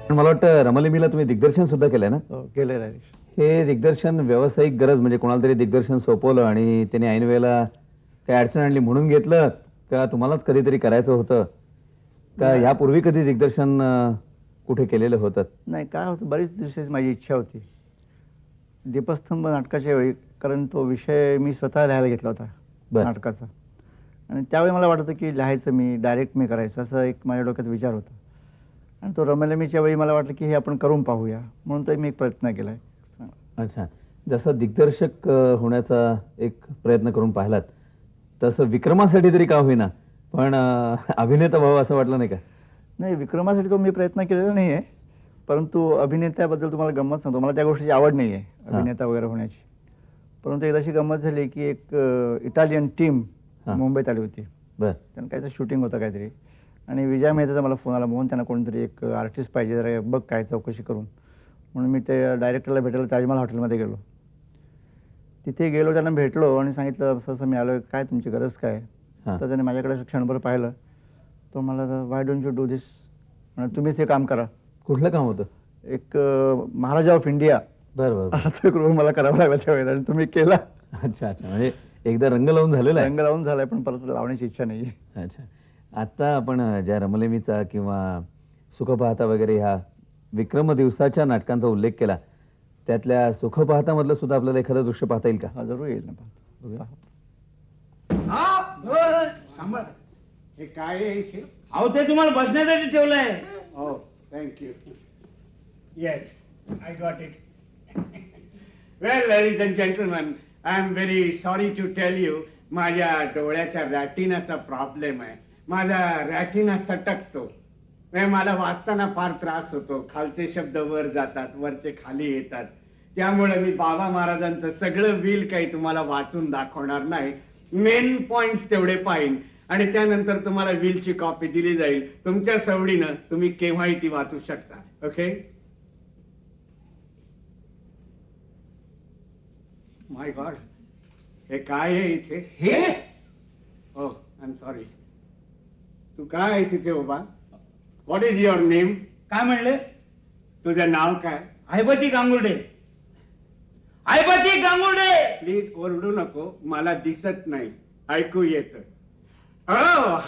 पण मला वाटतं रमलिमीला तुम्ही दिग्दर्शन सुद्धा केलंय ना? हो, केलेलं आहे. हे दिग्दर्शन व्यावसायिक गरज म्हणजे कोणाला तरी दिग्दर्शन सोपवलं आणि त्याने ऐन वेळेला काय अडचण आणली म्हणून घेतलं, का तुम्हालाच कधीतरी करायचं होतं, का यापूर्वी कधी दिग्दर्शन कुठे केलेलं होतं? नाही, काय होतं, बरीच दिवसाची माझी इच्छा होती दीपस्तंभ नाटकाच्या वेळी, कारण तो विषय मी स्वतः लिहायला घेतला होता बरं. नाटकाचा. आणि त्यावेळी मला वाटतं की लिहायचं मी, डायरेक्ट मी करायचं, असं एक माझ्या डोक्यात विचार होता. आणि तो रमलमीच्या वेळी मला वाटलं की हे आपण करून पाहूया, म्हणून तर मी एक प्रयत्न केला आहे. अच्छा, जसं दिग्दर्शक होण्याचा एक प्रयत्न करून पाहिलात, तसं विक्रमासाठी तरी का होईना पण अभिनेता व्हावं असं वाटलं नाही का? नाही, विक्रमासाठी तो मी प्रयत्न केलेला नाही आहे, परंतु अभिनेत्याबद्दल तुम्हाला गंमत सांगतो. मला त्या गोष्टीची आवड नाही आहे, अभिनेता वगैरे होण्याची. परंतु एकदाशी गंमत झाली की एक इटालियन टीम मुंबईत आली होती. बरं. त्यांना काहीतरी शूटिंग होतं काहीतरी, आणि विजय मेहताचा मला फोन आला, म्हणून त्यांना कोणतरी एक आर्टिस्ट पाहिजे, जरा बघ काय चौकशी करून. म्हणून मी ते डायरेक्टरला भेटायला ताजमहल हॉटेलमध्ये गेलो. तिथे गेलो, त्यांना भेटलो आणि सांगितलं असं असं मी आलो, काय तुमची गरज काय? तर त्याने माझ्याकडे असं क्षणभर पाहिलं. तो मला, वाय डोंट यू डू दिस, म्हणजे तुम्हीच हे काम करा. कुठलं काम होतं? एक महाराजा ऑफ इंडिया बरं बरं. असा तो एक रोल मला करावा लागला त्यावेळेला, आणि तुम्ही केला. अच्छा अच्छा, म्हणजे एकदा रंग लावून झालेला आहे. रंग लावून झालाय, पण परत लावण्याची इच्छा नाही. अच्छा, आता आपण ज्या रमलेमीचा किंवा सुख पाहता वगैरे ह्या विक्रम दिवसाच्या नाटकांचा उल्लेख केला, त्यातल्या सुख पाहता मधलं सुद्धा आपल्याला एखादं दृश्य पाहता येईल का? हा, जरूर येईल ना. बघूया. सांभाळ. हे काय आहे इथे? अहो, ते तुम्हाला बसण्यासाठी ठेवलंय. हो, thank you. Yes, I got it. Well, ladies and gentleman, I am very sorry to tell you, माझ्या डोळ्याच्या रॅटिनाचा प्रॉब्लेम आहे. माझा रॅटिना सटकतो, मला वाचताना फार त्रास होतो. खालचे शब्द वर जातात, वरचे खाली येतात. त्यामुळे मी बाबा महाराजांचं सगळं व्हील काही तुम्हाला वाचून दाखवणार नाही. मेन पॉइंट्स तेवढे पाहिन, आणि त्यानंतर तुम्हाला व्हीलची कॉपी दिली जाईल. तुमच्या सवडीनं तुम्ही केव्हाही ती वाचू शकता. ओके? माय गॉड, हे काय आहे इथे? Hey, oh I am sorry. तू काय आहेस इथे उभा? What is your name? काय म्हणले? तुझं नाव काय? हैबती गांगुर्डे. हैबती गांगुर्डे. प्लीज ओरडू नको, मला दिसत नाही, ऐकू येत. Oh,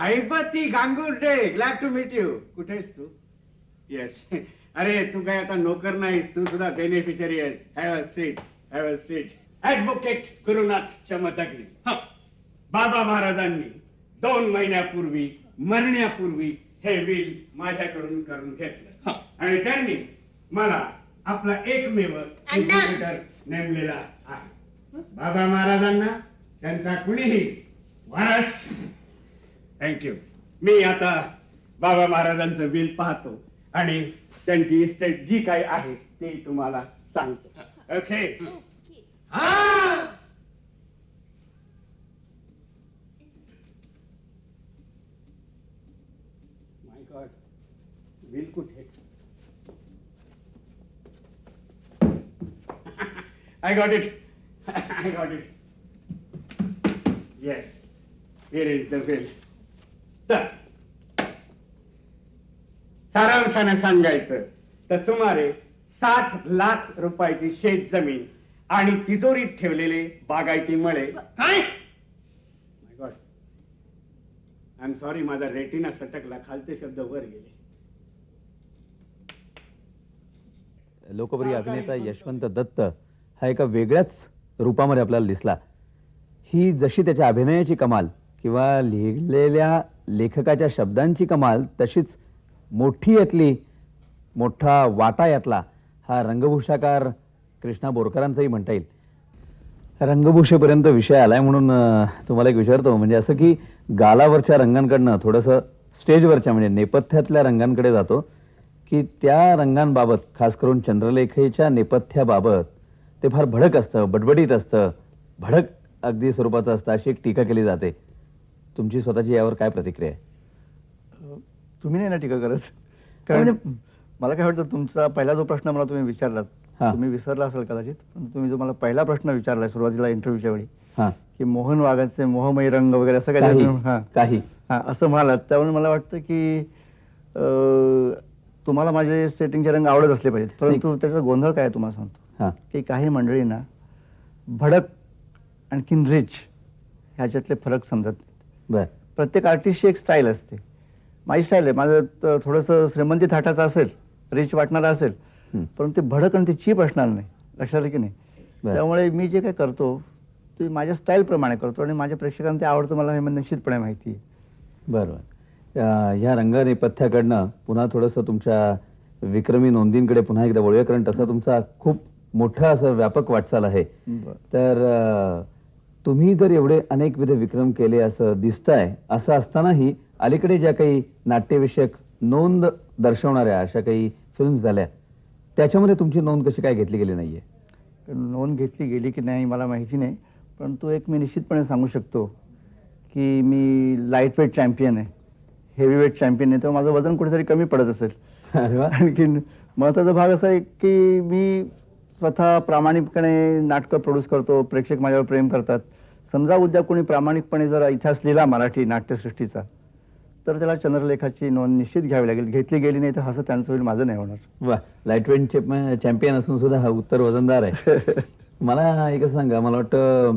Haibati Gangurde, glad to meet you. कुठे आहेस तू? येस. अरे, तू काय आता नोकर नाहीस, तू सुद्धा बेनिफिशरी आहेस. Have a seat, have a seat. Advocate Gurunath Chamadagni. बाबा महाराजांनी 2 महिन्यापूर्वी, मरण्यापूर्वी हे विल माझ्याकडून करून घेतलं, आणि त्यांनी मला आपला एकमेव एक्झिक्युटर नेमलेला आहे. बाबा महाराजांना त्यांचा कुणीही वारस. थँक्यू. मी आता बाबा महाराजांचं विल पाहतो आणि त्यांची इस्टेट जी काही आहे ती तुम्हाला सांगतो. ओके? माय गॉड, विल कुठे? I got it. I got it. Yes. Here is the bill. तर सारांशाने सांगायचं तर सुमारे 60 लाख रुपयाची शेत जमीन आणि तिजोरीत ठेवलेले बागायती मळे. काय? आय एम सॉरी, माझा रेटिना सटकला, खालचे शब्द वर गेले. लोकप्रिय अभिनेता यशवंत दत्त हा एका वेगळ्याच रूपामध्ये आपल्याला दिसला. ही जशी त्याच्या अभिनयाची कमाल किंवा लिहिलेल्या लेखकाच्या शब्दांची कमाल, तशीच मोठी यातली मोठा वाटा यातला हा रंगभूषाकार कृष्णा बोरकरांचाही म्हणता येईल. रंगभूषेपर्यंत विषय आलाय म्हणून तुम्हाला एक विचारतो, म्हणजे असं की गालावरच्या रंगांकडनं थोडंसं स्टेजवरच्या म्हणजे नेपथ्यातल्या रंगांकडे जातो, की त्या रंगांबाबत खास करून चंद्रलेखेच्या नेपथ्याबाबत ते फार भडक असतं, बडबडीत असतं, भडक अगदी स्वरूपाचं असतं, अशी एक टीका केली जाते. तुमची स्वतःची यावर काय प्रतिक्रिया आहे? तुम्ही नाही ना टीका करत, कारण मला काय वाटतं तुमचा पहिला जो प्रश्न मला तुम्ही विचारलात, हा. तुम्ही विसरला असेल कदाचित, पण तुम्ही जो मला पहिला प्रश्न विचारला सुरुवातीला इंटरव्ह्यूच्या वेळी, हा, की मोहन वाघांचे मोहमयी रंग वगैरे असं काय काही असं म्हणालात, त्यामुळे मला वाटतं की तुम्हाला माझे सेटिंगचे रंग आवडत असले पाहिजेत, परंतु त्याचा गोंधळ काय आहे तुम्हाला सांगतो. हा, की काही मंडळींना भडक आणखीन रिच ह्याच्यातले फरक समजत नाहीत. बर, प्रत्येक आर्टिस्टची एक स्टाईल असते. माझी स्टाईल आहे, माझं थोडंसं श्रीमंती थाटाचं असेल, रिच वाटणारं असेल, परंतु ते भडक आणि ते चीप असणार नाही. लक्षात आलं की नाही? बरं. त्यामुळे मी जे काय करतो ते माझ्या स्टाईलप्रमाणे करतो आणि माझ्या प्रेक्षकांना ते आवडतं, मला हे निश्चितपणे माहिती आहे. बरोबर. ह्या रंग नेपथ्याकडनं पुन्हा थोडंसं तुमच्या विक्रमी नोंदींकडे पुन्हा एकदा वळूया, कारण तसा तुमचा खूप मोठा असं व्यापक वाटचाल आहे. तर तुम्ही जर एवढे अनेकविध विक्रम केले असं दिसतंय, असं असतानाही अलीकडे ज्या काही नाट्यविषयक नोंद दर्शवणाऱ्या अशा काही फिल्म्स झाल्या, त्याच्यामध्ये तुमची नोंद कशी काय घेतली गेली नाहीये? नोंद घेतली गेली की नाही मला माहिती नाही, परंतु एक मी निश्चितपणे सांगू शकतो की मी लाईट वेट चॅम्पियन आहे, हेवी वेट चॅम्पियन आहे, तेव्हा माझं वजन कुठेतरी कमी पडत असेल. अरे वा. आणखीन महत्त्वाचा भाग असा आहे की मी स्वतः प्रामाणिकपणे नाटकं प्रोड्यूस करतो, प्रेक्षक माझ्यावर प्रेम करतात. समजा उद्या कोणी प्रामाणिकपणे जर इतिहास लिहिला मराठी नाट्यसृष्टीचा, तर त्याला चंद्रलेखाची नोंद निश्चित घ्यावी लागेल. घेतली गेली नाही तर हसं त्यांचं होईल, माझं नाही होणार. वा, लाईट वेट चॅम्पियन असून सुद्धा हा उत्तर वजनदार आहे. मला एकच सांगा, मला वाटतं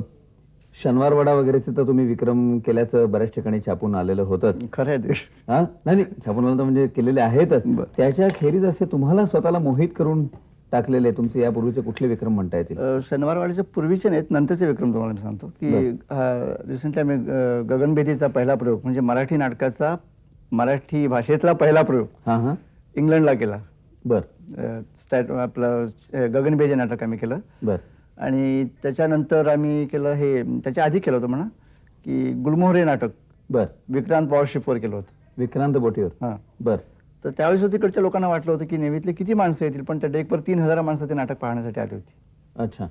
शनिवारवाडा वगैरेचे तर तुम्ही विक्रम केल्याचं बऱ्याच ठिकाणी छापून आलेलं होतंच. खरं आहे ते. हा, नाही छापून आलं तर म्हणजे केलेले आहेतच. त्याच्या खेरीज असे तुम्हाला स्वतःला मोहित करून टाकलेले तुमचे यापूर्वीचे कुठले विक्रम म्हणता येतील? शनिवारवाड्याचे पूर्वीचे नाहीत, नंतरचे विक्रम तुम्हाला मी सांगतो की रिसेंटली आम्ही गगनभेदीचा पहिला प्रयोग म्हणजे मराठी नाटकाचा मराठी भाषेतला पहिला प्रयोग हा हा इंग्लंडला केला. बर, आपलं गगनभेदी नाटक आम्ही केलं. बर. आणि त्याच्यानंतर आम्ही केलं हे, त्याच्या आधी केलं होतं म्हणा की गुलमोहरे नाटक बर, विक्रांत पॉवरशिपवर केलं होतं. विक्रांत बोटीवर. हां, बर. तर त्यावेळेस तिकडच्या लोकांना वाटलं होतं की नेव्हीतले किती माणसं येतील, पण त्या डेकवर 3000 माणसं ते नाटक पाहण्यासाठी आली होती. अच्छा.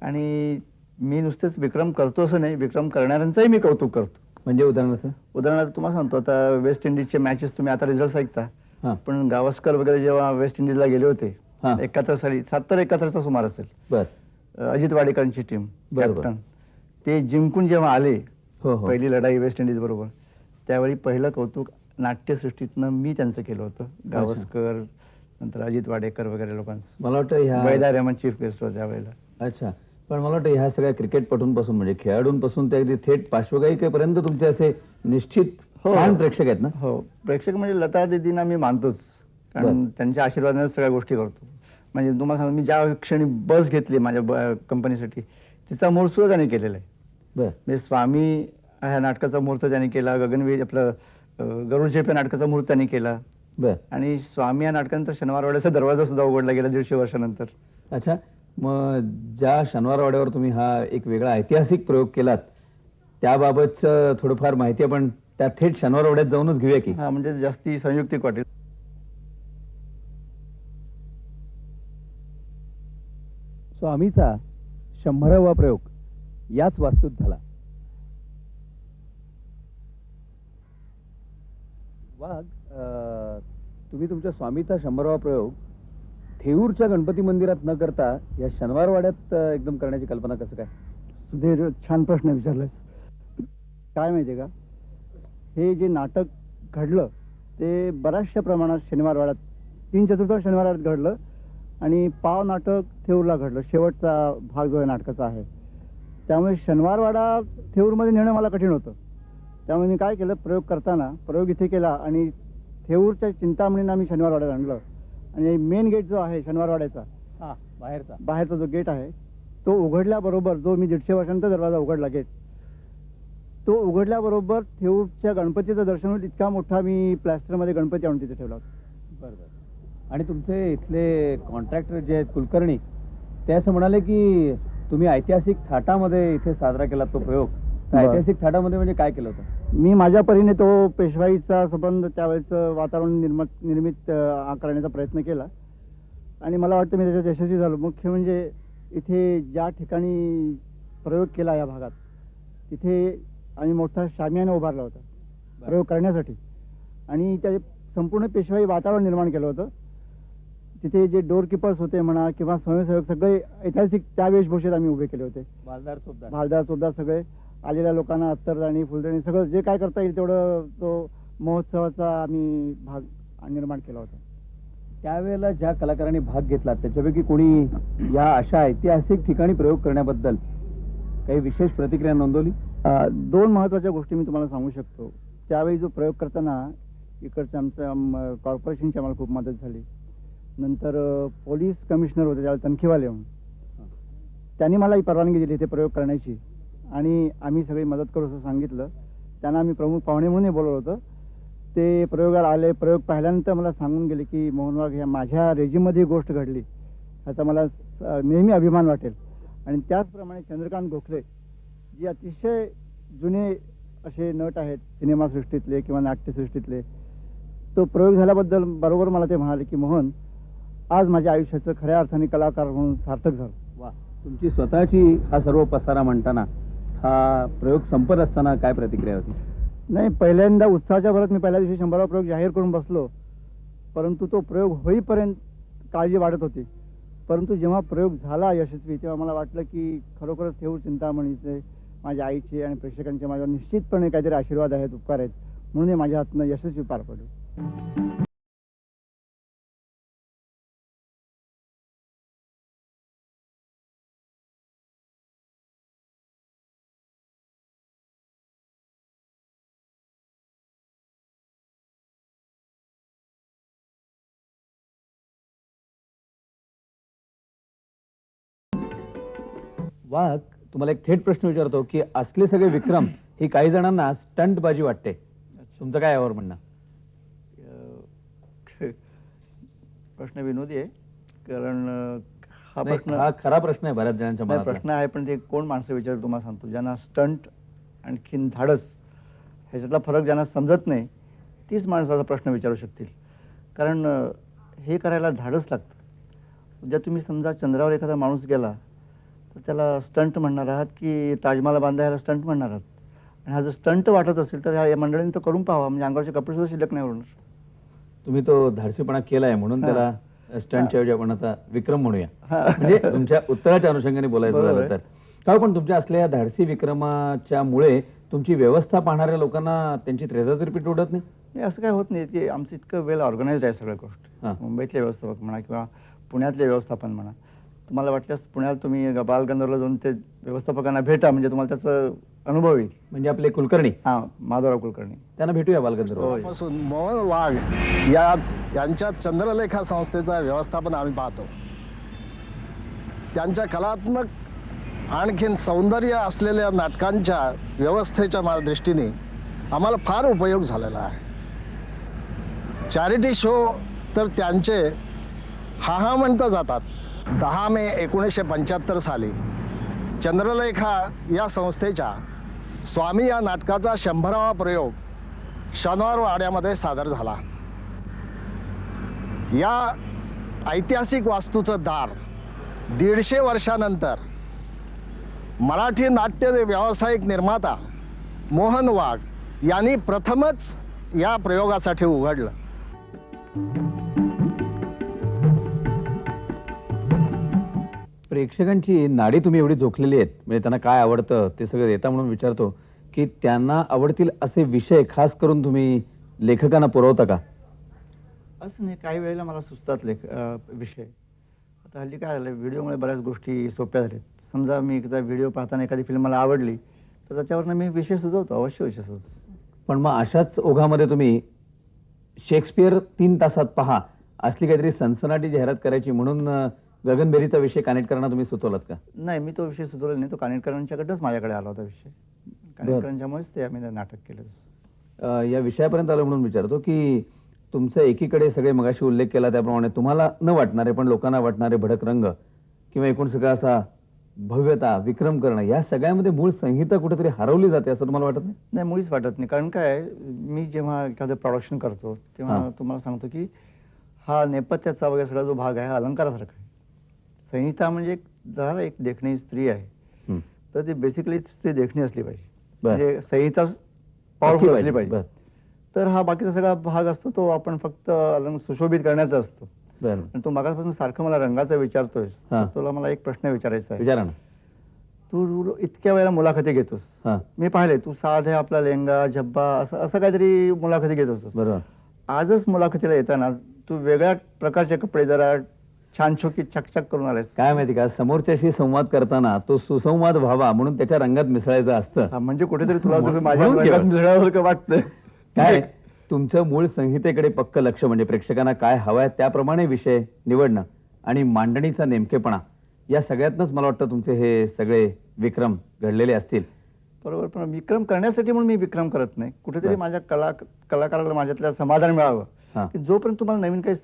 आणि मी नुसतेच विक्रम करतो असं नाही, विक्रम करणाऱ्यांचंही मी कौतुक करतो. म्हणजे उदाहरणार्थ तुम्हाला सांगतो, आता वेस्ट इंडिजचे मॅचेस तुम्ही आता रिझल्ट ऐकता, हा, पण गावस्कर वगैरे जेव्हा वेस्ट इंडिजला गेले होते हा. 71 साली, 70-71चा सुमार असेल, बर, अजित वाडेकरांची टीम बरोबर. कॅप्टन, ते जिंकून जेव्हा आले हो हो, पहिली लढाई वेस्ट इंडिज बरोबर, त्यावेळी पहिलं कौतुक नाट्यसृष्टीतनं मी त्यांचं केलं होतं. गावस्कर, नंतर अजित वाडेकर वगैरे लोकांचं. मला वाटतं ह्या बैदा रेहमान चीफ गेस्ट होते त्यावेळेला. अच्छा, पण मला वाटतं ह्या सगळ्या क्रिकेटपटूंपासून म्हणजे खेळाडूंपासून ते अगदी थेट पार्श्वगायिकेपर्यंत तुमचे असे निश्चित फार प्रेक्षक आहेत ना? हो, प्रेक्षक म्हणजे लता दीदींना मी मानतोच, कारण त्यांच्या आशीर्वादाने सगळ्या गोष्टी करतो. म्हणजे तुम्हाला सांगतो, मी ज्या क्षणी बस घेतली माझ्या कंपनीसाठी, तिचा मुहूर्त सुद्धा त्यांनी केलेला आहे. बर, म्हणजे स्वामी ह्या नाटकाचा मुहूर्त त्यांनी केला, गगनवेद आपलं गरुड झेप या नाटकाचा मुहूर्त त्यांनी केला, बर. आणि स्वामी या नाटकानंतर शनिवारवाड्याचा दरवाजा सुद्धा उघडला गेला 150 वर्षानंतर. अच्छा, मग ज्या शनिवारवाड्यावर तुम्ही हा एक वेगळा ऐतिहासिक प्रयोग केलात, त्याबाबतचं थोडंफार माहिती आपण त्या थेट शनिवारवाड्यात जाऊनच घेऊया की? हा, म्हणजे जास्ती संयुक्तिक वाटेल. स्वामीचा 100वा प्रयोग याच वास्तूत झाला. वाघ, तुम्ही तुमच्या स्वामीचा 100वा प्रयोग थेऊरच्या गणपती मंदिरात न करता या शनिवारवाड्यात एकदम करण्याची कल्पना कसं काय? सुधीर, छान प्रश्न विचारलास. काय माहितीये का, हे जे नाटक घडलं ते बऱ्याचशा प्रमाणात शनिवारवाड्यात 3/4 शनिवारवाड्यात घडलं, आणि पाव नाटक थेऊरला घडलं, शेवटचा भाग जो आहे नाटकाचा आहे. त्यामुळे शनिवारवाडा थेऊरमध्ये नेणं मला कठीण होतं. त्यामुळे मी काय केलं, प्रयोग करताना प्रयोग इथे केला आणि थेऊरच्या चिंतामणींना मी शनिवारवाड्यात आणलं आणि मेन गेट जो आहे शनिवारवाड्याचा, बाहेरचा जो गेट आहे तो उघडल्याबरोबर, जो मी 150 वर्षांचा दरवाजा उघडला गेट, तो उघडल्याबरोबर थेऊरच्या गणपतीचं दर्शन होईल इतका मोठा मी प्लॅस्टरमध्ये गणपती आणून तिथे ठेवला होता. बरोबर. आणि तुमचे इथले कॉन्ट्रॅक्टर जे आहेत कुलकर्णी, ते असं म्हणाले की तुम्ही ऐतिहासिक थाटामध्ये इथे साजरा केला तो प्रयोग. तर बरं. ऐतिहासिक थाटामध्ये म्हणजे काय केलं होतं? मी माझ्या परीने तो पेशवाईचा संबंध, त्यावेळेचं वातावरण निर्मित करण्याचा प्रयत्न केला आणि मला वाटतं मी त्याच्यात यशस्वी झालो. मुख्य म्हणजे इथे ज्या ठिकाणी प्रयोग केला या भागात, तिथे आम्ही मोठा शामियाना उभारला होता प्रयोग करण्यासाठी आणि त्या संपूर्ण पेशवाई वातावरण निर्माण केलं होतं. तिथे जे डोर किपर्स होते म्हणा किंवा स्वयंसेवक सगळे ऐतिहासिक त्या वेशभूषेत आम्ही उभे केले होते. भालदार चोपदार सगळे आलेल्या लोकांना अत्तरदाणी, फुलदाणी सगळं जे काय करता येईल तेवढं तो महोत्सवाचा आम्ही भाग निर्माण केला होता. त्यावेळेला ज्या कलाकारांनी भाग घेतला त्याच्यापैकी कोणी या अशा ऐतिहासिक ठिकाणी प्रयोग करण्याबद्दल काही विशेष प्रतिक्रिया नोंदवली? 2 महत्त्वाच्या गोष्टी मी तुम्हाला सांगू शकतो. त्यावेळी जो प्रयोग करताना इकडच्या आमच्या कॉर्पोरेशनची आम्हाला खूप मदत झाली. नंतर पोलीस कमिशनर होते त्यावेळी तनखीवाले म्हणून, त्यांनी मला ही परवानगी दिली इथे प्रयोग करण्याची आणि आम्ही सगळी मदत करू असं सांगितलं. त्यांना आम्ही प्रमुख पाहुणे म्हणून बोलवलं होतं. ते प्रयोगाला आले. प्रयोग पाहिल्यानंतर मला सांगून गेले की मोहन वाघ, ह्या माझ्या रेजिममध्ये ही गोष्ट घडली, ह्याचा मला नेहमी अभिमान वाटेल. आणि त्याचप्रमाणे चंद्रकांत गोखले, जे अतिशय जुने असे नट आहेत सिनेमासृष्टीतले किंवा नाट्यसृष्टीतले, तो प्रयोग झाल्याबद्दल बरोबर मला ते म्हणाले की मोहन, आज माझ्या आयुष्याचं खऱ्या अर्थाने कलाकार म्हणून सार्थक झालं. वा, तुमची स्वतःची हा सर्व पसारा म्हणताना, हा प्रयोग संपत असताना काय प्रतिक्रिया होती? नाही, पहिल्यांदा उत्साहाच्या भरात मी पहिल्या दिवशी 100वा प्रयोग जाहीर करून बसलो, परंतु तो प्रयोग होईपर्यंत काळजी वाढत होती. परंतु जेव्हा प्रयोग झाला यशस्वी, तेव्हा मला वाटलं की खरोखरच थेऊर चिंतामणीचे, माझ्या आईचे आणि प्रेक्षकांचे माझ्यावर निश्चितपणे काहीतरी आशीर्वाद आहेत, उपकार आहेत, म्हणून हे माझ्या हातनं यशस्वी पार पडलं. वाघ, तुम्हाला एक थेट प्रश्न विचारतो की असले सगळे विक्रम ही काही जणांना स्टंटबाजी वाटते. तुमचं काय यावर म्हणणं? प्रश्न विनोदी आहे, कारण हा नाही, प्रश्न हा खरा प्रश्न आहे बऱ्याच जणांच्या नाही, मनातला. प्रश्न आहे, पण ते कोण माणसं विचारतो तुम्हाला सांगतो. ज्यांना स्टंट आणखीन धाडस ह्याच्यातला फरक ज्यांना समजत नाही, तीच माणसाचा प्रश्न विचारू शकतील. कारण हे करायला धाडस लागतं. उद्या तुम्ही समजा चंद्रावर एखादा माणूस गेला तर त्याला स्टंट म्हणणार आहात की ताजमहाल बांधायला स्टंट म्हणणार आहात. आणि हा जर स्टंट वाटत असेल तर ह्या मंडळींनी तो करून पाहावा, म्हणजे अंगावरचे कपडे सुद्धा शिल्लक नाही उरणार. तुम्ही तो धाडसीपणा केलाय म्हणून त्याला स्टंटच्या ऐवजी आपण आता विक्रम म्हणूया. म्हणजे तुमच्या उत्तराच्या अनुषंगाने बोलायचं झालं तर का, पण तुमच्या असलेल्या धाडसी विक्रमाच्या मुळे तुमची व्यवस्था पाहणाऱ्या लोकांना त्यांची त्रेधातिरपीठ उडत नाही? नाही, असं काय होत नाही. ते आमचं इतकं वेल ऑर्गनाइज्ड आहे सगळ्या गोष्टी. मुंबईतले व्यवस्थापक म्हणा किंवा पुण्यातले व्यवस्थापन म्हणा, तुम्हाला वाटल्यास पुण्यात तुम्ही बालगंधर्वला जाऊन ते व्यवस्थापकांना भेटा, म्हणजे तुम्हाला त्याचा अनुभव येईल. म्हणजे आपले कुलकर्णी, माधवराव कुलकर्णी, त्यांना भेटूया बालगंधर्व. पासून मोहन वाघ यांच्या चंद्रलेखा संस्थेचं व्यवस्थापन आम्ही पाहतो. त्यांच्या कलात्मक आणखीन सौंदर्य असलेल्या नाटकांच्या व्यवस्थेच्या दृष्टीने आम्हाला फार उपयोग झालेला आहे. चॅरिटी शो तर त्यांचे हा म्हणता जातात. 10 मे 1975 साली चंद्रलेखा या संस्थेच्या स्वामी या नाटकाचा 100वा प्रयोग शनिवार वाड्यामध्ये सादर झाला. या ऐतिहासिक वास्तूचं दार 150 वर्षानंतर मराठी नाट्य व्यावसायिक निर्माता मोहन वाघ यांनी प्रथमच या प्रयोगासाठी उघडलं. प्रेक्षकांची नाडी तुम्ही एवढी जोखलेली आहेत, म्हणजे त्यांना काय आवडतं ते सगळं देता म्हणून विचारतो की त्यांना आवडतील असे विषय खास करून तुम्ही लेखकांना पुरवता का? असं नाही, काही वेळेला मला सुचतात विषय. आता हल्ली काय झालं, व्हिडिओमुळे बऱ्याच गोष्टी सोप्या झाल्यात. समजा मी एकदा व्हिडिओ पाहताना एखादी फिल्म मला आवडली तर त्याच्यावरनं मी विषय सुचवतो, अवश्य विषय सुचवतो. पण मग अशाच ओघामध्ये तुम्ही शेक्सपियर 3 तासात पहा असली काहीतरी सनसनाटी जाहिरात करायची म्हणून गगनबेरीचा विषय कनेक्ट करणं तुम्ही सुचवलात का? नाही, मी तो विषय सुचवला नाही. तो कानेटकरांच्याकडेच माझ्याकडे आला होता विषय. कानेटकरांच्यामुळेच ते आम्ही नाटक केलं. या विषयापर्यंत आलो म्हणून विचारतो की तुमचं एकीकडे सगळे मगाशी उल्लेख केला त्याप्रमाणे तुम्हाला न वाटणारे पण लोकांना वाटणारे भडक रंग किंवा एकूण सगळा असा भव्यता विक्रम करणं या सगळ्यामध्ये मूळ संहिता कुठेतरी हरवली जाते असं तुम्हाला वाटत नाही? नाही, मुळीच वाटत नाही. कारण काय आहे, मी जेव्हा एखादं प्रोडक्शन करतो तेव्हा हां. तुम्हाला सांगतो की हा नेपथ्याचा वगैरे सगळा जो भाग आहे हा अलंकारासारखा आहे. संहिता म्हणजे जरा एक देखणी स्त्री आहे, हं. तर ती बेसिकली स्त्री देखणी असली पाहिजे. बरं. म्हणजे संहिता पॉवरफुल असली पाहिजे. बरं. तर हा बाकीचा सगळा भाग असतो तो आपण फक्त सुशोभित करण्याचा असतो. बरं. आणि तू मागासपासून सारखं मला रंगाचा विचारतोय, हां. तुला मला एक प्रश्न विचारायचा आहे. विचारा ना. तू इतक्या वेळेला मुलाखती घेतोस, हां. मी पाहिले तू साधे आपला लेंगा झब्बा असं असं काहीतरी मुलाखती घेत असतोस. बरोबर. आजच मुलाखतीला येताना तू वेगळ्या प्रकारचे कपडे जरा छान छोकी चकचक करून आलेस. काय माहिती का समोरच्याशी संवाद करताना तो सुसंवाद व्हावा म्हणून त्याच्या रंगात मिसळायचं असतं. हा, म्हणजे कुठेतरी तुला तुझं माझ्या म्हणून रंगात केलं. मिसळल्यासारखं वाटतं. काय तुमचं मूळ संहितेकडे पक्क लक्ष म्हणजे प्रेक्षकांना काय हवंय त्याप्रमाणे विषय निवडणं आणि मांडणीचा नेमकेपणा या सगळ्यातनंच मला वाटतं तुमचे हे सगळे विक्रम घडलेले असतील. बरोबर, पण विक्रम करण्यासाठी म्हणून मी विक्रम करत नाही. कुठेतरी बरं. माझ्या कलाकाराला माझ्यातल्या समाधान मिळावं. हां. की जोपर्यंत तुम्हाला नवीन काही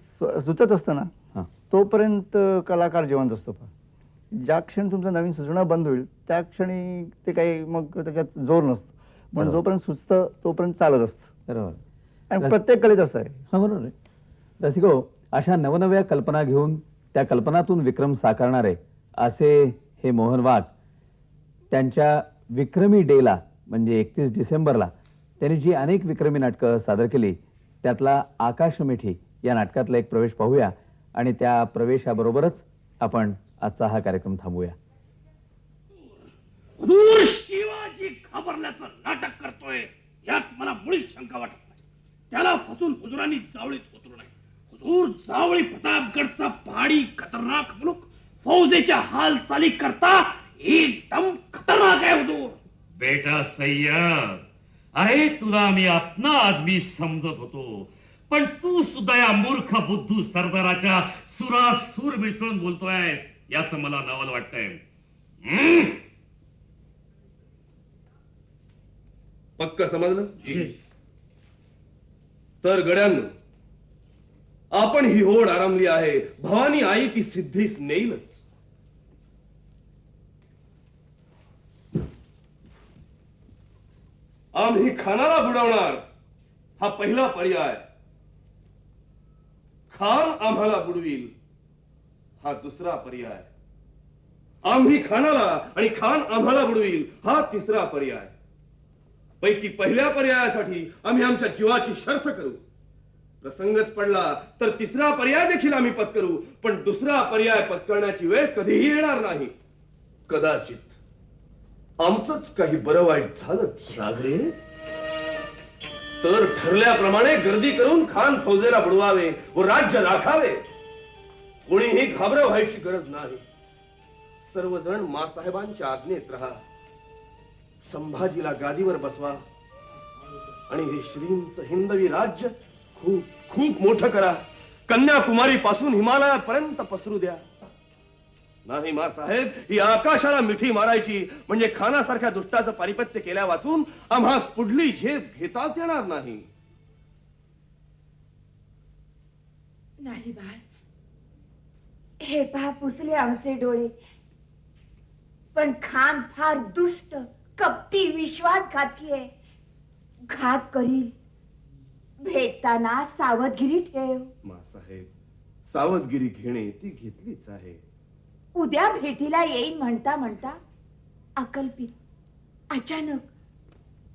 सुचत असतं ना हां. तोपर्यंत कलाकार जिवंत असतो. पण ज्या क्षणी तुमचं नवीन सुचणं बंद होईल त्या क्षणी ते काही मग त्याच्यात जोर नसतो. पण बरोबर. जोपर्यंत सुचतं तोपर्यंत चालत असतं. बरोबर. आणि प्रत्येक कलेत असं आहे. हा बरोबर आहे. रसिको अशा नवनव्या कल्पना घेऊन त्या कल्पनातून विक्रम साकारणारे असे हे मोहन वाघ त्यांच्या विक्रमी डेला म्हणजे 31 डिसेंबरला त्यांनी जी अनेक विक्रमी नाटकं सादर केली त्यातला आकाशमिठी या नाटकातला एक प्रवेश पाहूया आणि त्या प्रवेशाबरोबरच आपण आजचा हा कार्यक्रम थांबूया. हुजूर शिवाजी घाबरल्याचं नाटक करतोय यात मला मुळीच शंका वाटत नाही. त्याला फसून हुजुरांनी जावळीत उतरू नये. हुजूर जावळी प्रतापगडचा पहाडी खतरनाक मुलूक फौजेच्या हालचाली करता एकदम खतरनाक आहे हुजूर. बेटा सय्यद, अरे तुला मी अपना आदमी समजत होतो पण तू सुद्धा या मूर्ख बुद्धू सरदाराच्या सुरात सूर मिसळून बोलतोय याच मला नवल वाटतंय. पक्क समजलं? तर गड्यांनो आपण ही होड आरंभली आहे. भवानी आई ती सिद्धीस नेईलच. आम्ही खानाला बुडवणार हा पहिला पर्याय. खान आम्हाला बुडवील हा दुसरा पर्याय. आम्ही खानाला आणि खान आम्हाला बुडवील हा तिसरा पर्याय. पैकी पहिल्या पर्यायासाठी आम्ही आमच्या जीवाची शर्त करू. प्रसंगच पडला तर तिसरा पर्याय देखील आम्ही पत्करू. पण दुसरा पर्याय पत्करण्याची वेळ कधीही येणार नाही. कदाचित आमचंच काही बरं वाईट झालंच राजे तर ठरल्याप्रमाणे गर्दी करून खान फौजेला बुडवावे व राज्य राखावे. कोणीही घाबरं व्हायची गरज नाही. सर्वजण मासाहेबांच्या आज्ञेत राहा. संभाजीला गादीवर बसवा आणि हे श्रींच हिंदवी राज्य खूप खूप मोठं करा. कन्याकुमारी पासून हिमालयापर्यंत पसरू द्या. नाही मासाहेब, ही आकाशाला मिठी मारायची म्हणजे खानासारख्या दुष्टाचं पारिपत्य केल्या वाचून आम्हास पुढली झेप घेताच येणार नाही. नाही बाळ, हे पहा पुसले आमचे डोळे. पण खान फार दुष्ट कपटी विश्वासघातकी आहे. घात करील. भेटताना सावधगिरी ठेव. मासाहेब, सावधगिरी घेणे ती घेतलीच आहे. उद्या भेटीला येईन म्हणता म्हणता अकल्पित अचानक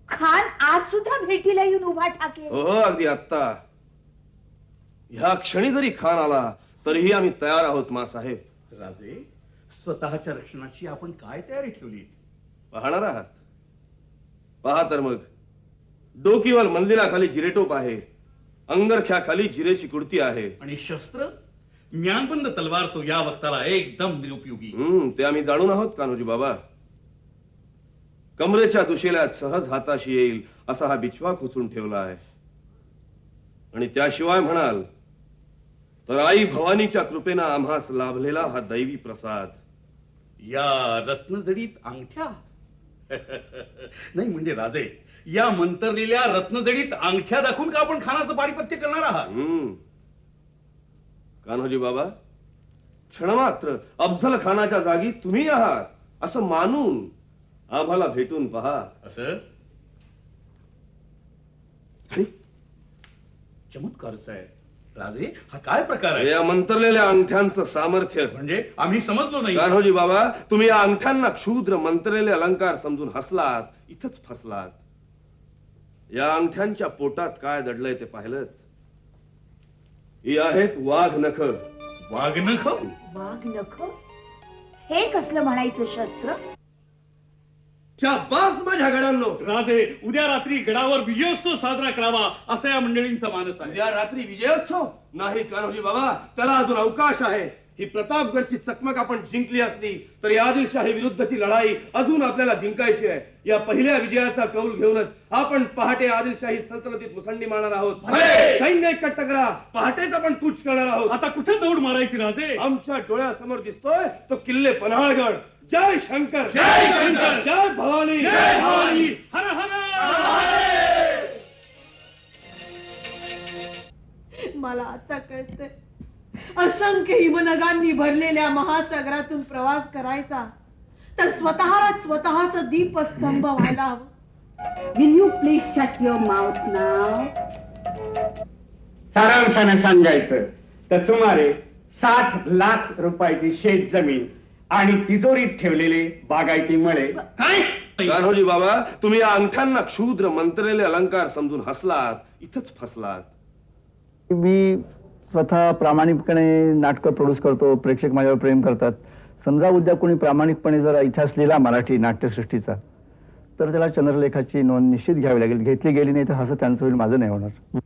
खान आज सुद्धा भेटीला येऊन उभा ठाके. हो अगदी आत्ता ह्या क्षणी जरी खान आला तरीही आम्ही तयार आहोत मासाहेब. राजे, स्वतःच्या रक्षणाची आपण काय तयारी ठेवली? पाहणार आहात. पहा तर मग. डोकीवर मंदिराखाली जिरेटोप आहे. अंगरख्याखाली जिरेची कुडती आहे. आणि शस्त्र म्यानबंद तलवार तो या वक्ताला एकदम निरुपयोगी. ते आम्ही जाणून आहोत कान्होजी बाबा. कमरेच्या दुशेल्यात सहज हाताशी येईल असा हा बिछवा खोचून ठेवला आहे. आणि त्याशिवाय म्हणाल तर आई भवानीच्या कृपेनं आम्हास लाभलेला हा दैवी प्रसाद. या रत्नजडीत अंगठ्या नाही म्हणजे राजे, या मंतरलेल्या रत्नजडीत अंगठ्या दाखवून का आपण खानाचं पारिपत्य करणार आहात? कान्होजी बाबा, क्षणमात्र अफजल खानाच्या जागी तुम्ही आहात असं मानून आम्हाला भेटून पहा. असं अरे चमत्कार साहेब, राजे हा काय प्रकार आहे? या मंतरलेल्या अंगठ्यांचं सामर्थ्य म्हणजे आम्ही समजलो नाही. कान्होजी बाबा, तुम्ही या अंगठ्यांना क्षुद्र मंतरलेले अलंकार समजून हसलात, इथंच फसलात. या अंगठ्यांच्या पोटात काय दडलंय ते पाहिलं? ही आहेत वाघ नख. वाघ नख? वाघ नख हे कसलं म्हणायचं शस्त्र? शाबास माझ्या गडांनो. राजे, उद्या रात्री गडावर विजयोत्सव साजरा करावा असा या मंडळींचा मानस आहे. उद्या रात्री विजयोत्सव नाही कान्होजी बाबा, त्याला अजून अवकाश आहे. ही प्रतापगडची चकमक आपण जिंकली असली तरी आदिलशाही विरुद्धची लढाई अजून आपल्याला जिंकायची आहे. या पहिल्या विजयाचा कौल घेऊनच आपण पहाटे आदिलशाही सल्तनतीत मुसंडी मारणार आहोत. सैन्य एकट्ठ करा, पहाटेच आपण कूच करणार आहोत. आता कुठे दौड मारायची राजे? आमच्या डोळ्यासमोर दिसतोय तो किल्ले पन्हाळगड. जय शंकर, जय शंकर, जय भवानी, जय भवानी, हर हर. मला आता कळतंय, असंख्य हिमनगांनी भरलेल्या महासागरातून प्रवास करायचा तर स्वतःच दीपस्तंभ व्हायला हवं. Will you please shut your mouth now? सारांशाने सांगायचं तर सुमारे 60 लाख रुपयाची शेत जमीन आणि तिजोरीत ठेवलेले बागायती मळे. काय? कान्होजी बाबा, तुम्ही या अंगठ्यांना क्षुद्र मंतरलेले अलंकार समजून हसलात, इथंच फसलात. मी स्वतः प्रामाणिकपणे नाटकं प्रोड्यूस करतो, प्रेक्षक माझ्यावर प्रेम करतात. समजा उद्या कोणी प्रामाणिकपणे जर इतिहास लिहिला मराठी नाट्यसृष्टीचा तर त्याला चंद्रलेखाची नोंद निश्चित घ्यावी लागेल. घेतली गेली नाही तर असं त्यांचं होईल, माझं नाही होणार.